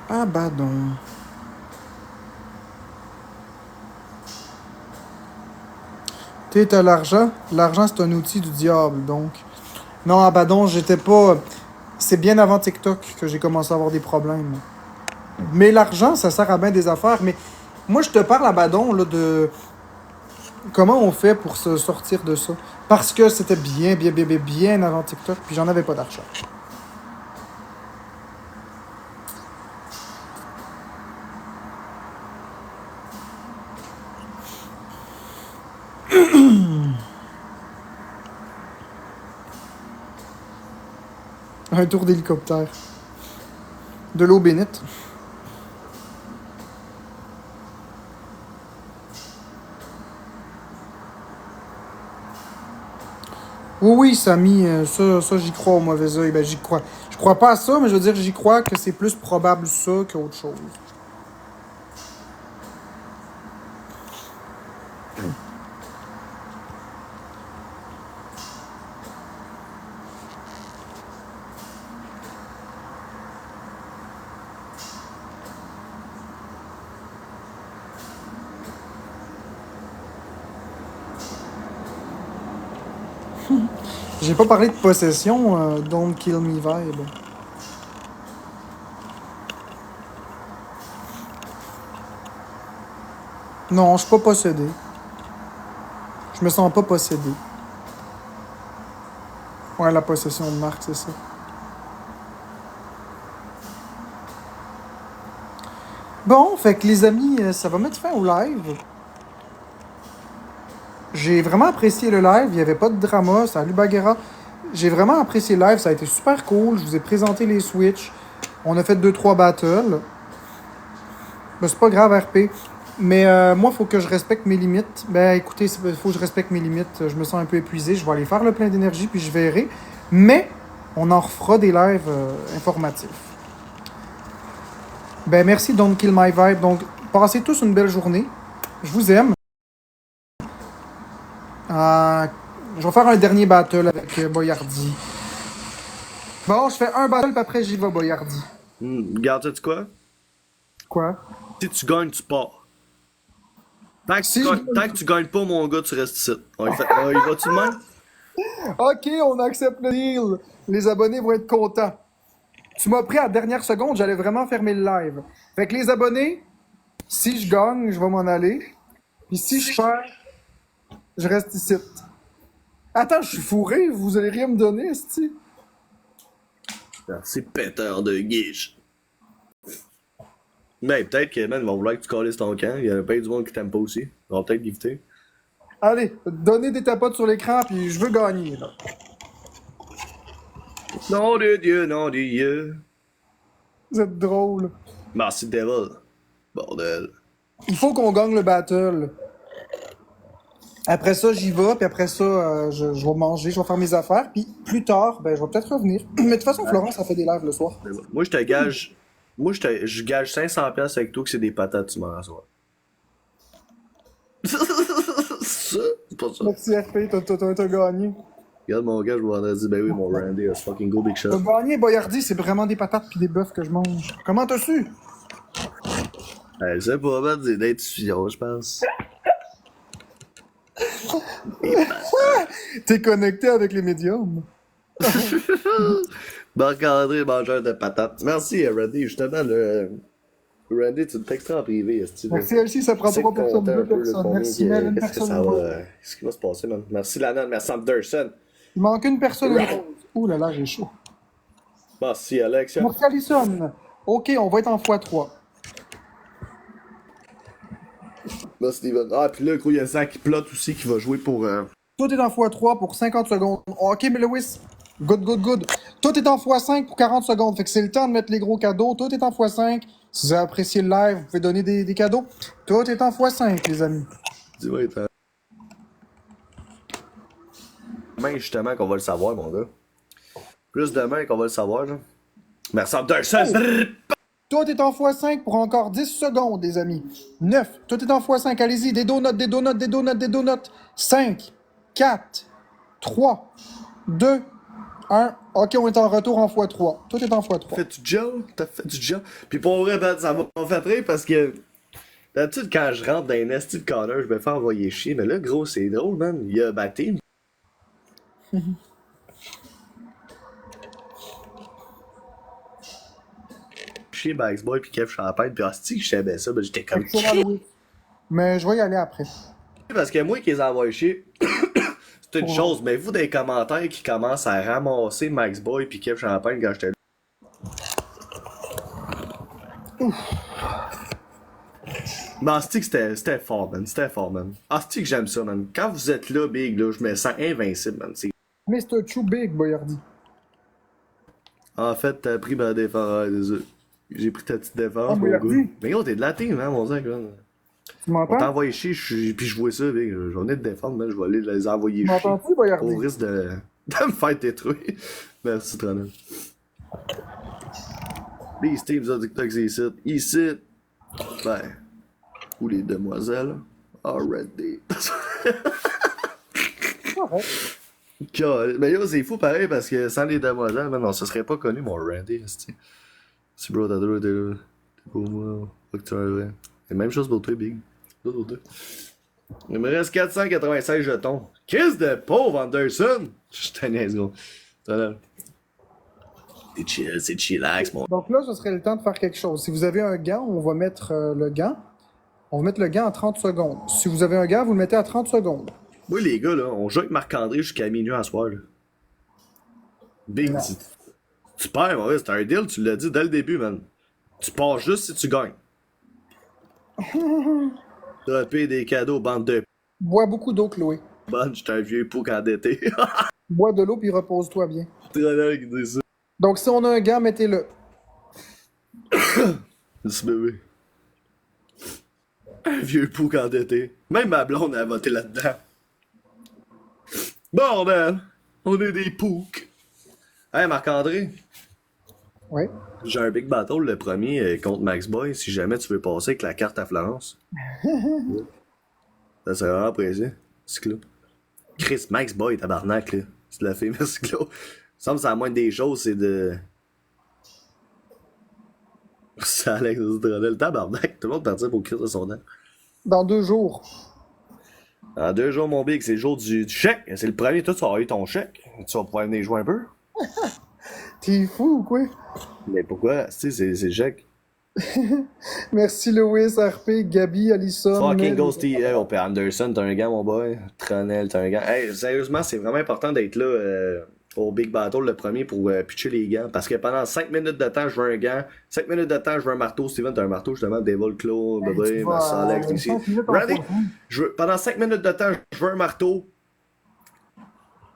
A: Abaddon. T'as l'argent. L'argent, c'est un outil du diable, donc. Non, Abaddon, j'étais pas. C'est bien avant TikTok que j'ai commencé à avoir des problèmes. Mais l'argent, ça sert à bien des affaires. Mais moi, je te parle, Abaddon, là, de. Comment on fait pour se sortir de ça? Parce que c'était bien, bien, bien, bien, bien avant TikTok, puis j'en avais pas d'argent. Un tour d'hélicoptère. De l'eau bénite. Oui, oui, Samy, ça j'y crois au mauvais œil. Ben, j'y crois. Je crois pas à ça, mais je veux dire, j'y crois que c'est plus probable ça qu'autre chose. J'ai pas parlé de possession, Don't Kill Me Vibe. Non, je suis pas possédé. Je me sens pas possédé. Ouais, la possession de Marc, c'est ça. Bon, fait que les amis, ça va mettre fin au live. J'ai vraiment apprécié le live, il n'y avait pas de drama, salut Baguera. J'ai vraiment apprécié le live, ça a été super cool. Je vous ai présenté les Switch. On a fait 2-3 battles. Ben, c'est pas grave, RP. Mais moi, il faut que je respecte mes limites. Ben écoutez, il faut que je respecte mes limites. Je me sens un peu épuisé. Je vais aller faire le plein d'énergie, puis je verrai. Mais on en refera des lives informatifs. Ben merci, Don't Kill My Vibe. Donc, passez tous une belle journée. Je vous aime. Je vais faire un dernier battle avec Boyardi. Bon, je fais un battle, puis après j'y vais, Boyardi.
B: Regarde, tu quoi?
A: Quoi?
B: Si tu gagnes, tu pars. Tant que,
A: Si
B: tant que tu gagnes pas, mon gars, tu restes ici. Il va-tu de même?
A: Ok, on accepte le deal. Les abonnés vont être contents. Tu m'as pris à la dernière seconde, j'allais vraiment fermer le live. Fait que les abonnés, si je gagne, je vais m'en aller. Puis si je perds, je reste ici. Attends, je suis fourré, vous allez rien me donner, esti.
B: Merci, péteur de guiche. Mais peut-être que, man, ils vont vouloir que tu calisses ton camp. Il y a pas du monde qui t'aime pas aussi. Ils vont peut-être gifter.
A: Allez, donnez des tapotes sur l'écran, puis je veux gagner, là.
B: Non de Dieu, non de Dieu.
A: Vous êtes drôle.
B: Merci, Devil. Bordel.
A: Il faut qu'on gagne le battle. Après ça, j'y vais, puis après ça, je vais manger, je vais faire mes affaires, puis plus tard, ben, je vais peut-être revenir. Mais de toute façon, Florence, ça fait des lives le soir.
B: Moi, je te gage. Je gage 500$ avec toi que c'est des patates tu m'en soir. Ça? C'est pas ça.
A: Merci RP, t'as gagné.
B: Regarde mon gars, je vendredi, ben oui, mon Randy, let's fucking go big shot.
A: T'as gagné, Boyardi, c'est vraiment des patates puis des bœufs que je mange. Comment t'as su?
B: Je sais pas, man, c'est d'intuition, je pense.
A: T'es connecté avec les médiums.
B: Marc-André, mangeur de patates. Merci, Randy. Justement, Randy, tu me texteras en privé, est-ce que
A: Merci, Elsie, ça prend 3 personnes, 2 personnes. Merci, Mel, une
B: Qu'est-ce que ça
A: personne.
B: va? Qu'est-ce qui va se passer, man? Merci, Lannon. Merci, Anderson.
A: Il manque une personne. Ouh là là, j'ai chaud.
B: Merci, Alex.
A: Merci, Alison. Ok, on va être en x3.
B: Merci, Steven. Ah, puis là, il y a Zach qui plot aussi qui va jouer pour.
A: Tout est en x3 pour 50 secondes. Ok, mais Lewis, good. Tout est en x5 pour 40 secondes. Fait que c'est le temps de mettre les gros cadeaux. Tout est en x5. Si vous avez apprécié le live, vous pouvez donner des cadeaux. Tout est en x5, les amis.
B: Dis-moi, demain, justement, qu'on va le savoir, mon gars. Plus demain qu'on va le savoir, là. Merci, Anderson.
A: Tout est en x5 pour encore 10 secondes, les amis. 9. Tout est en x5. Allez-y. Des donuts. 5, 4, 3, 2, 1. Ok, on est en retour en x3. Tout est en x3.
B: T'as fait du gel? T'as fait du gel? Puis pour vrai, ben, ça m'a fait rire parce que d'habitude, quand je rentre dans un esti de corner, je me fais envoyer chier. Mais là, gros, c'est drôle, man. Il y a batté. Chier Bags Boy puis Kev Champagne. Puis hostie que je savais ça, ben j'étais comme.
A: Excellent, Louis. Mais je vais y aller après.
B: Parce que moi qui les envoie chier, c'est une chose. Mais vous, des commentaires qui commencent à ramasser Max Boy puis Kev Champagne quand j'étais là. Mais hostie que c'était fort, man. C'était fort, man. Hostie que j'aime ça, man. Quand vous êtes là, Big, là, je me sens invincible, man.
A: Mr. Too Big, Boyardi.
B: En fait, t'as pris ma défense. Désolé. J'ai pris ta petite défense,
A: Ah,
B: mon
A: mais
B: gars.
A: Hardy.
B: Mais gros, t'es de la team, hein, mon sac, là.
A: Tu
B: On
A: m'entends?
B: t'envoie chier, puis je vois ça, Big. Je vais venir te défendre, mais je vais aller les envoyer
A: Tu
B: chier.
A: m'entends-tu, Boyardi?
B: Au risque de me faire détruire. Merci, Tronel. Les Steve a TikTok, c'est ici. Ici. Ben. Ou les demoiselles. Already. Mais yo, c'est fou pareil parce que sans les demoiselles, man, on se serait pas connu, mon Randy. Si bro, t'as deux, t'es là. T'es pour moi. Faut que tu es vrai. C'est la même chose pour toi, Big. L'autre deux. Il me reste 496 jetons. Qu'est-ce de pauvre, Anderson? Je te niaise, gros. C'est chill, c'est chillax, mon.
A: Donc là, ce serait le temps de faire quelque chose. Si vous avez un gant, on va mettre le gant. On va mettre le gant à 30 secondes. Si vous avez un gant, vous le mettez à 30 secondes.
B: Moi, les gars, là, on joue avec Marc-André jusqu'à minuit à soir, là. Big, tu perds, ouais, c'est un deal, tu l'as dit dès le début, man. Tu pars juste si tu gagnes. Dropper des cadeaux, bande de
A: Bois beaucoup d'eau, Chloé.
B: bonne, j'étais un vieux pouc endetté.
A: Bois de l'eau puis repose-toi bien.
B: Tronel qui dit ça.
A: Donc si on a un gant, mettez-le.
B: Ce bébé. Un vieux pouc endetté. Même ma blonde a voté là-dedans. Bon, man, on est des poucs. Hey, Marc-André,
A: Oui.
B: j'ai un big battle, le premier, contre Max Boy, si jamais tu veux passer avec la carte à Florence. Ça serait vraiment apprécié. C'est Clo. Chris, Max Boy, tabarnak, là. C'est de la fille, merci Clo. Il semble que c'est la moindre des choses, c'est de. C'est Alex le tabarnak. Tout le monde partit pour Chris de son nom.
A: Dans 2 jours.
B: Dans 2 jours, mon big, c'est le jour du chèque. C'est le premier, toi, tu vas avoir eu ton chèque. Tu vas pouvoir venir jouer un peu.
A: T'es fou ou quoi?
B: Mais pourquoi? Tu sais, c'est le chèque.
A: Merci Louis, RP, Gabi, Alison.
B: Fucking
A: Mel.
B: Ghosty, hey, Anderson, t'as un gars, mon boy. Tronel, t'as un gars. Hey, sérieusement, c'est vraiment important d'être là. au Big Battle, le premier, pour pitcher les gants. Parce que pendant 5 minutes de temps, je veux un gant. 5 minutes de temps, je veux un marteau. Steven, t'as un marteau, justement. Devil Claw, bébé, Massa, Alex, ici. Randy, pendant 5 minutes de temps, je veux un marteau.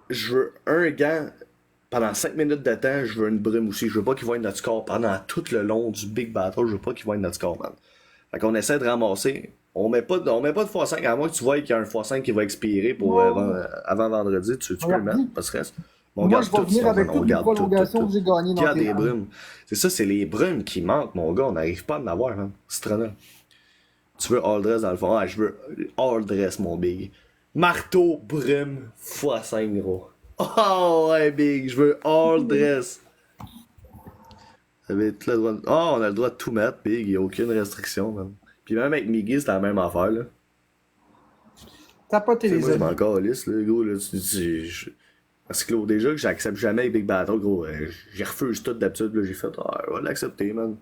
B: Je veux un gant. Pendant 5 minutes de temps, je veux une brume aussi. Je veux pas qu'il voie notre score. Pendant tout le long du Big Battle, je veux pas qu'il voie notre score, man. Fait qu'on essaie de ramasser. On met pas de x5, à moins que tu vois qu'il y a un x5 qui va expirer pour avant vendredi. Tu peux le mettre, pas de stress.
D: Moi, je vais venir avec toutes les prolongations que j'ai gagnées dans
B: des brumes. C'est ça, c'est les brumes qui manquent, mon gars. On n'arrive pas à en avoir, man. Citronel. Tu veux all dress dans le fond? Ah, je veux all dress, mon big. Marteau, brume, x5, gros. Oh, ouais, big. Je veux all dress. Ça va être le droit de... Oh, on a le droit de tout mettre, big. Il n'y a aucune restriction, man. Puis même avec Miggy, c'est la même affaire, là.
A: T'as pas tes
B: Moi, je m'en calisse, là, gros. Là, parce que, déjà, que j'accepte jamais les Big Battle, gros. J'y refuse tout d'habitude, là. J'ai fait, ah, je vais l'accepter, man.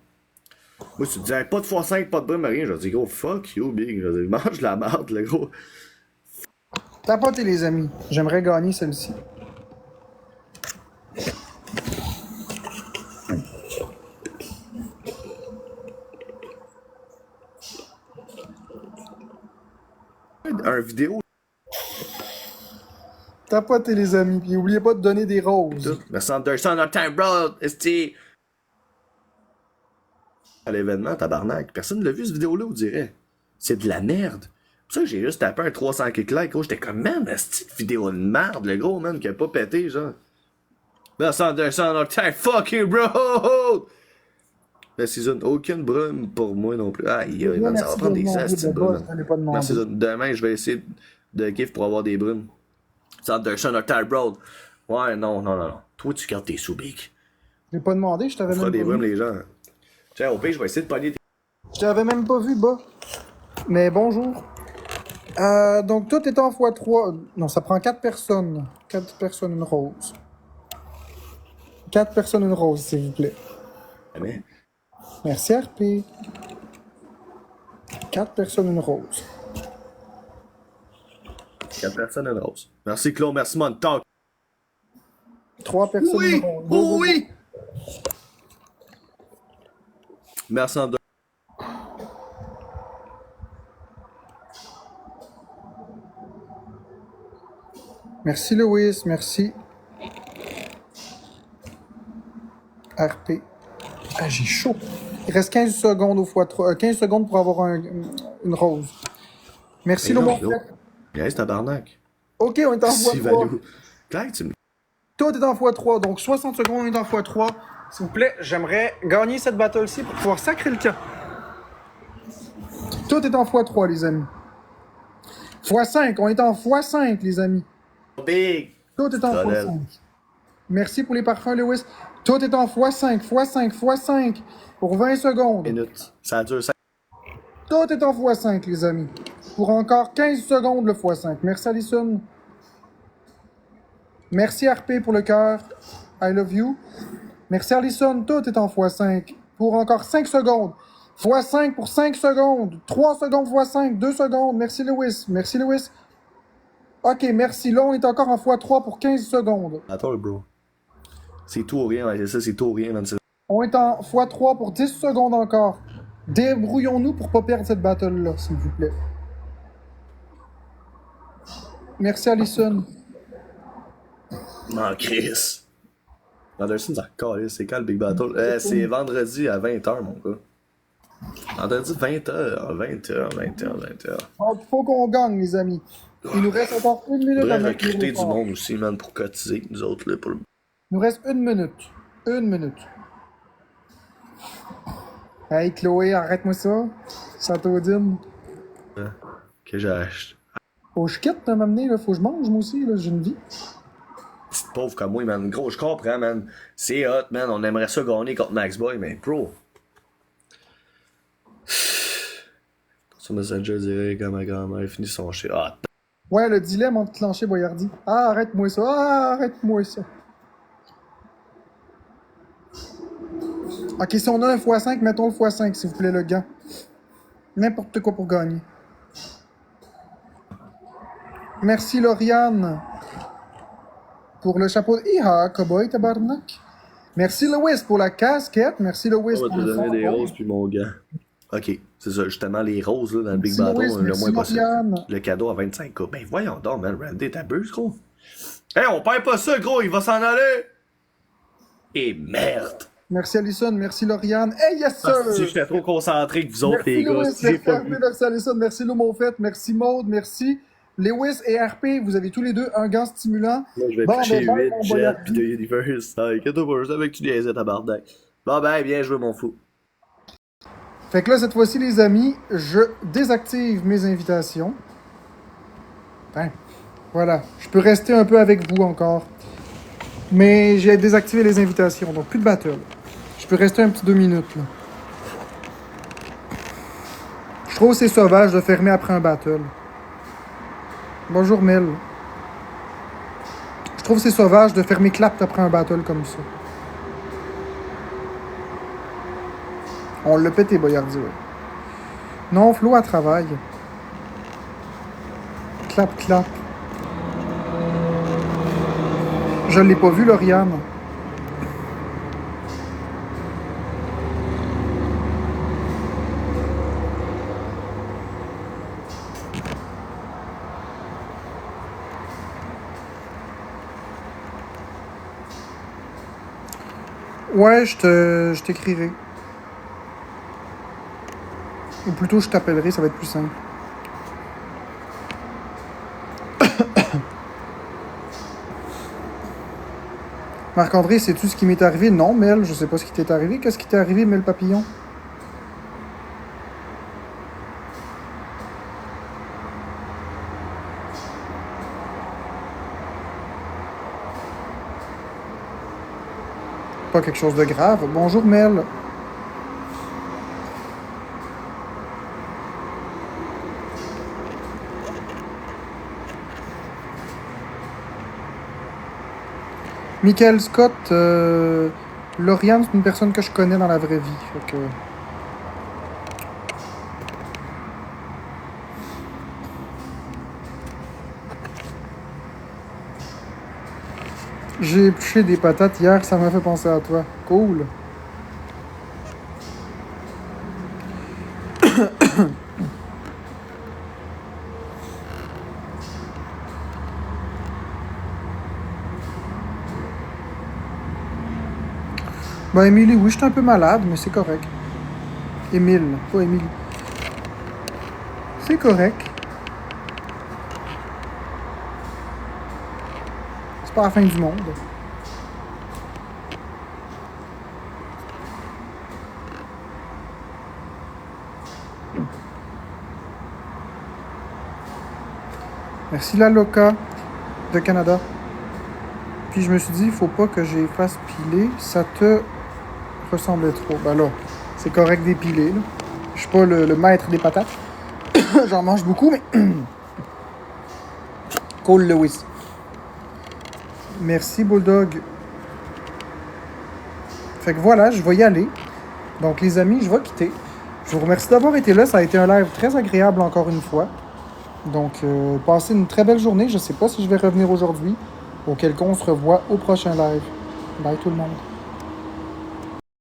B: Moi, tu te dis, hey, pas de x5, pas de brume, rien. Je dis, gros, fuck you, big. Je dis, mange la merde, là, gros.
A: Tapotez, les amis. J'aimerais gagner celle-ci.
B: Un vidéo.
A: Tapotez, les amis. Puis oubliez pas de donner des roses.
B: Merci Anderson, our time, bro. Esti. À l'événement, tabarnak. Personne ne l'a vu, cette vidéo-là, on dirait. C'est de la merde. C'est pour ça que j'ai juste tapé un 300 clics like, gros. J'étais comme, man, cette vidéo de merde, le gros, man, qui a pas pété, genre. Merci Anderson, our time, fuck you, bro. La season, aucune brume pour moi non plus. Aïe, man, ça va prendre des astuces de brume. Merci, demain, je vais essayer de gift pour avoir des brumes. C'est Anderson, our time, bro. Ouais, non. Toi, tu gardes tes sous, big.
A: J'ai pas demandé, je t'avais même pas
B: des brumes,
A: vu.
B: les gens. Tiens, au pire, je vais essayer de pogner des...
A: Je t'avais même pas vu, bas. Mais bonjour. Donc, tout est en x3. Non, ça prend 4 personnes. 4 personnes, une rose. 4 personnes, une rose, s'il vous plaît.
B: Mais...
A: Merci, RP. 4 personnes, une rose.
B: 4 personnes, une rose. Merci, Claude. Merci, Montauk.
A: 3 personnes,
B: Oui!
A: une rose.
B: Oh, oui! Merci, Anderson.
A: Merci, Louis. Merci. RP. Ah, j'ai chaud. Il reste 15 secondes au x3. 15 secondes pour avoir une rose. Merci, Lomo.
B: Yes, tabarnak.
A: Ok, on est en x3.
B: Claire, tu me...
A: Tout est en x3, donc 60 secondes, on est en x3. S'il vous plaît, j'aimerais gagner cette battle-ci pour pouvoir sacrer le camp. Tout est en x3, les amis. x5, on est en x5, les amis.
B: Big.
A: Tout est en x5. Merci pour les parfums, Lewis. Tout est en x5 pour 20 secondes.
B: Minutes. Ça dure 5.
A: Tout est en x5, les amis. Pour encore 15 secondes, le x5. Merci, Alison. Merci, RP, pour le cœur. I love you. Merci, Alison. Tout est en x5. Pour encore 5 secondes. x5 pour 5 secondes. 3 secondes x5. 2 secondes. Merci, Lewis. Merci, Lewis. Ok, merci. Là, on est encore en x3 pour 15 secondes.
B: Attends, bro. C'est tout ou rien, ouais, c'est ça, c'est tout ou rien, man.
A: On est en x3 pour 10 secondes encore. Débrouillons-nous pour pas perdre cette battle-là, s'il vous plaît. Merci, Alison.
B: Non, Chris. Anderson, ça calé, c'est quand le Big Battle? C'est vendredi à 20h, mon gars. Vendredi 20h.
A: Il faut qu'on gagne, les amis. Il nous reste encore 1 minute
B: à
A: mettre
B: recruter du monde aussi, man, pour cotiser, nous autres, là, pour le...
A: Il nous reste 1 minute. 1 minute. Hey, Chloé, arrête-moi ça. Châteaudine.
B: Que j'ai acheté.
A: Faut que je quitte de m'amener, là. Faut que je mange, moi aussi, là. J'ai une vie.
B: Petite pauvre comme moi, man. Gros, je comprends, man. C'est hot, man. On aimerait ça gagner contre Max Boy, mais bro. Sur Messenger dirait quand ma grand-mère finit son chien. Ah,
A: ouais, le dilemme entre Clancher et Boyardi. Ah, arrête-moi ça. Ah, arrête-moi ça. Ok, si on a un x5, mettons le x5, s'il vous plaît, le gant. N'importe quoi pour gagner. Merci, Lauriane.
D: pour le chapeau. Iha, cowboy, tabarnak. Merci Lewis pour la casquette. Merci Lewis
B: On va
D: pour
B: te
D: le
B: donner des
D: son.
B: roses puis mon gant. Ok, c'est ça, justement, les roses là, dans le Big
D: Merci
B: Battle,
D: Lewis,
B: le
D: merci
B: moins possible.
D: Marianne.
B: Le cadeau à 25K. Ben voyons donc, man, Randy, t'abuses, gros. Hey, on perd pas ça, gros, il va s'en aller! Et merde!
D: Merci Alison, merci Lauriane. Hey, yes sir!
B: Si j'étais trop concentré que vous autres,
D: Merci
B: les gars,
D: Lewis,
B: si j'ai
D: merci
B: pas
D: RP,
B: vu.
D: merci Alison, merci Lou Monfette, merci Maude, merci Lewis et RP. Vous avez tous les deux un gant stimulant.
B: Moi, je vais
D: Bon,
B: toucher
D: ben,
B: 8
D: bon,
B: Jet
D: Boyardi.
B: pis de Universe. Inquiète-toi pas, je savais que tu niaisais, tabarnak. Bon, ben, bien joué, mon fou.
D: Fait que là, cette fois-ci, les amis, je désactive mes invitations. Ben, voilà. Je peux rester un peu avec vous encore. Mais j'ai désactivé les invitations, donc plus de battle. Je peux rester un petit 2 minutes, là. Je trouve que c'est sauvage de fermer après un battle. Bonjour, Mel. Je trouve que c'est sauvage de fermer clap après un battle comme ça. On l'a pété, Boyardi, ouais. Non, Flo, elle travaille. Clap, clap. Je l'ai pas vu, Lauriane. Ouais, je t'écrirai. Ou plutôt, je t'appellerai, ça va être plus simple. Marc-André, sais-tu ce qui m'est arrivé? Non, Mel, je sais pas ce qui t'est arrivé. Qu'est-ce qui t'est arrivé, Mel Papillon? Pas quelque chose de grave. Bonjour, Mel. Michael Scott, Lauriane, c'est une personne que je connais dans la vraie vie. Fait que... J'ai épluché des patates hier, ça m'a fait penser à toi. Cool. Ben, Émilie, oui, je suis un peu malade, mais c'est correct. Émile, pas Émilie. C'est correct. C'est pas la fin du monde. Merci la Loca de Canada. Puis je me suis dit, il faut pas que j'ai fasse piler, ça te ressemblait trop. Ben là, c'est correct d'épiler, là. Je suis pas le maître des patates. J'en mange beaucoup, mais... Cole Lewis. Merci, Bulldog. Fait que voilà, je vais y aller. Donc, les amis, je vais quitter. Je vous remercie d'avoir été là. Ça a été un live très agréable encore une fois. Donc, passez une très belle journée. Je sais pas si je vais revenir aujourd'hui. Auquel cas, on se revoit au prochain live. Bye tout le monde.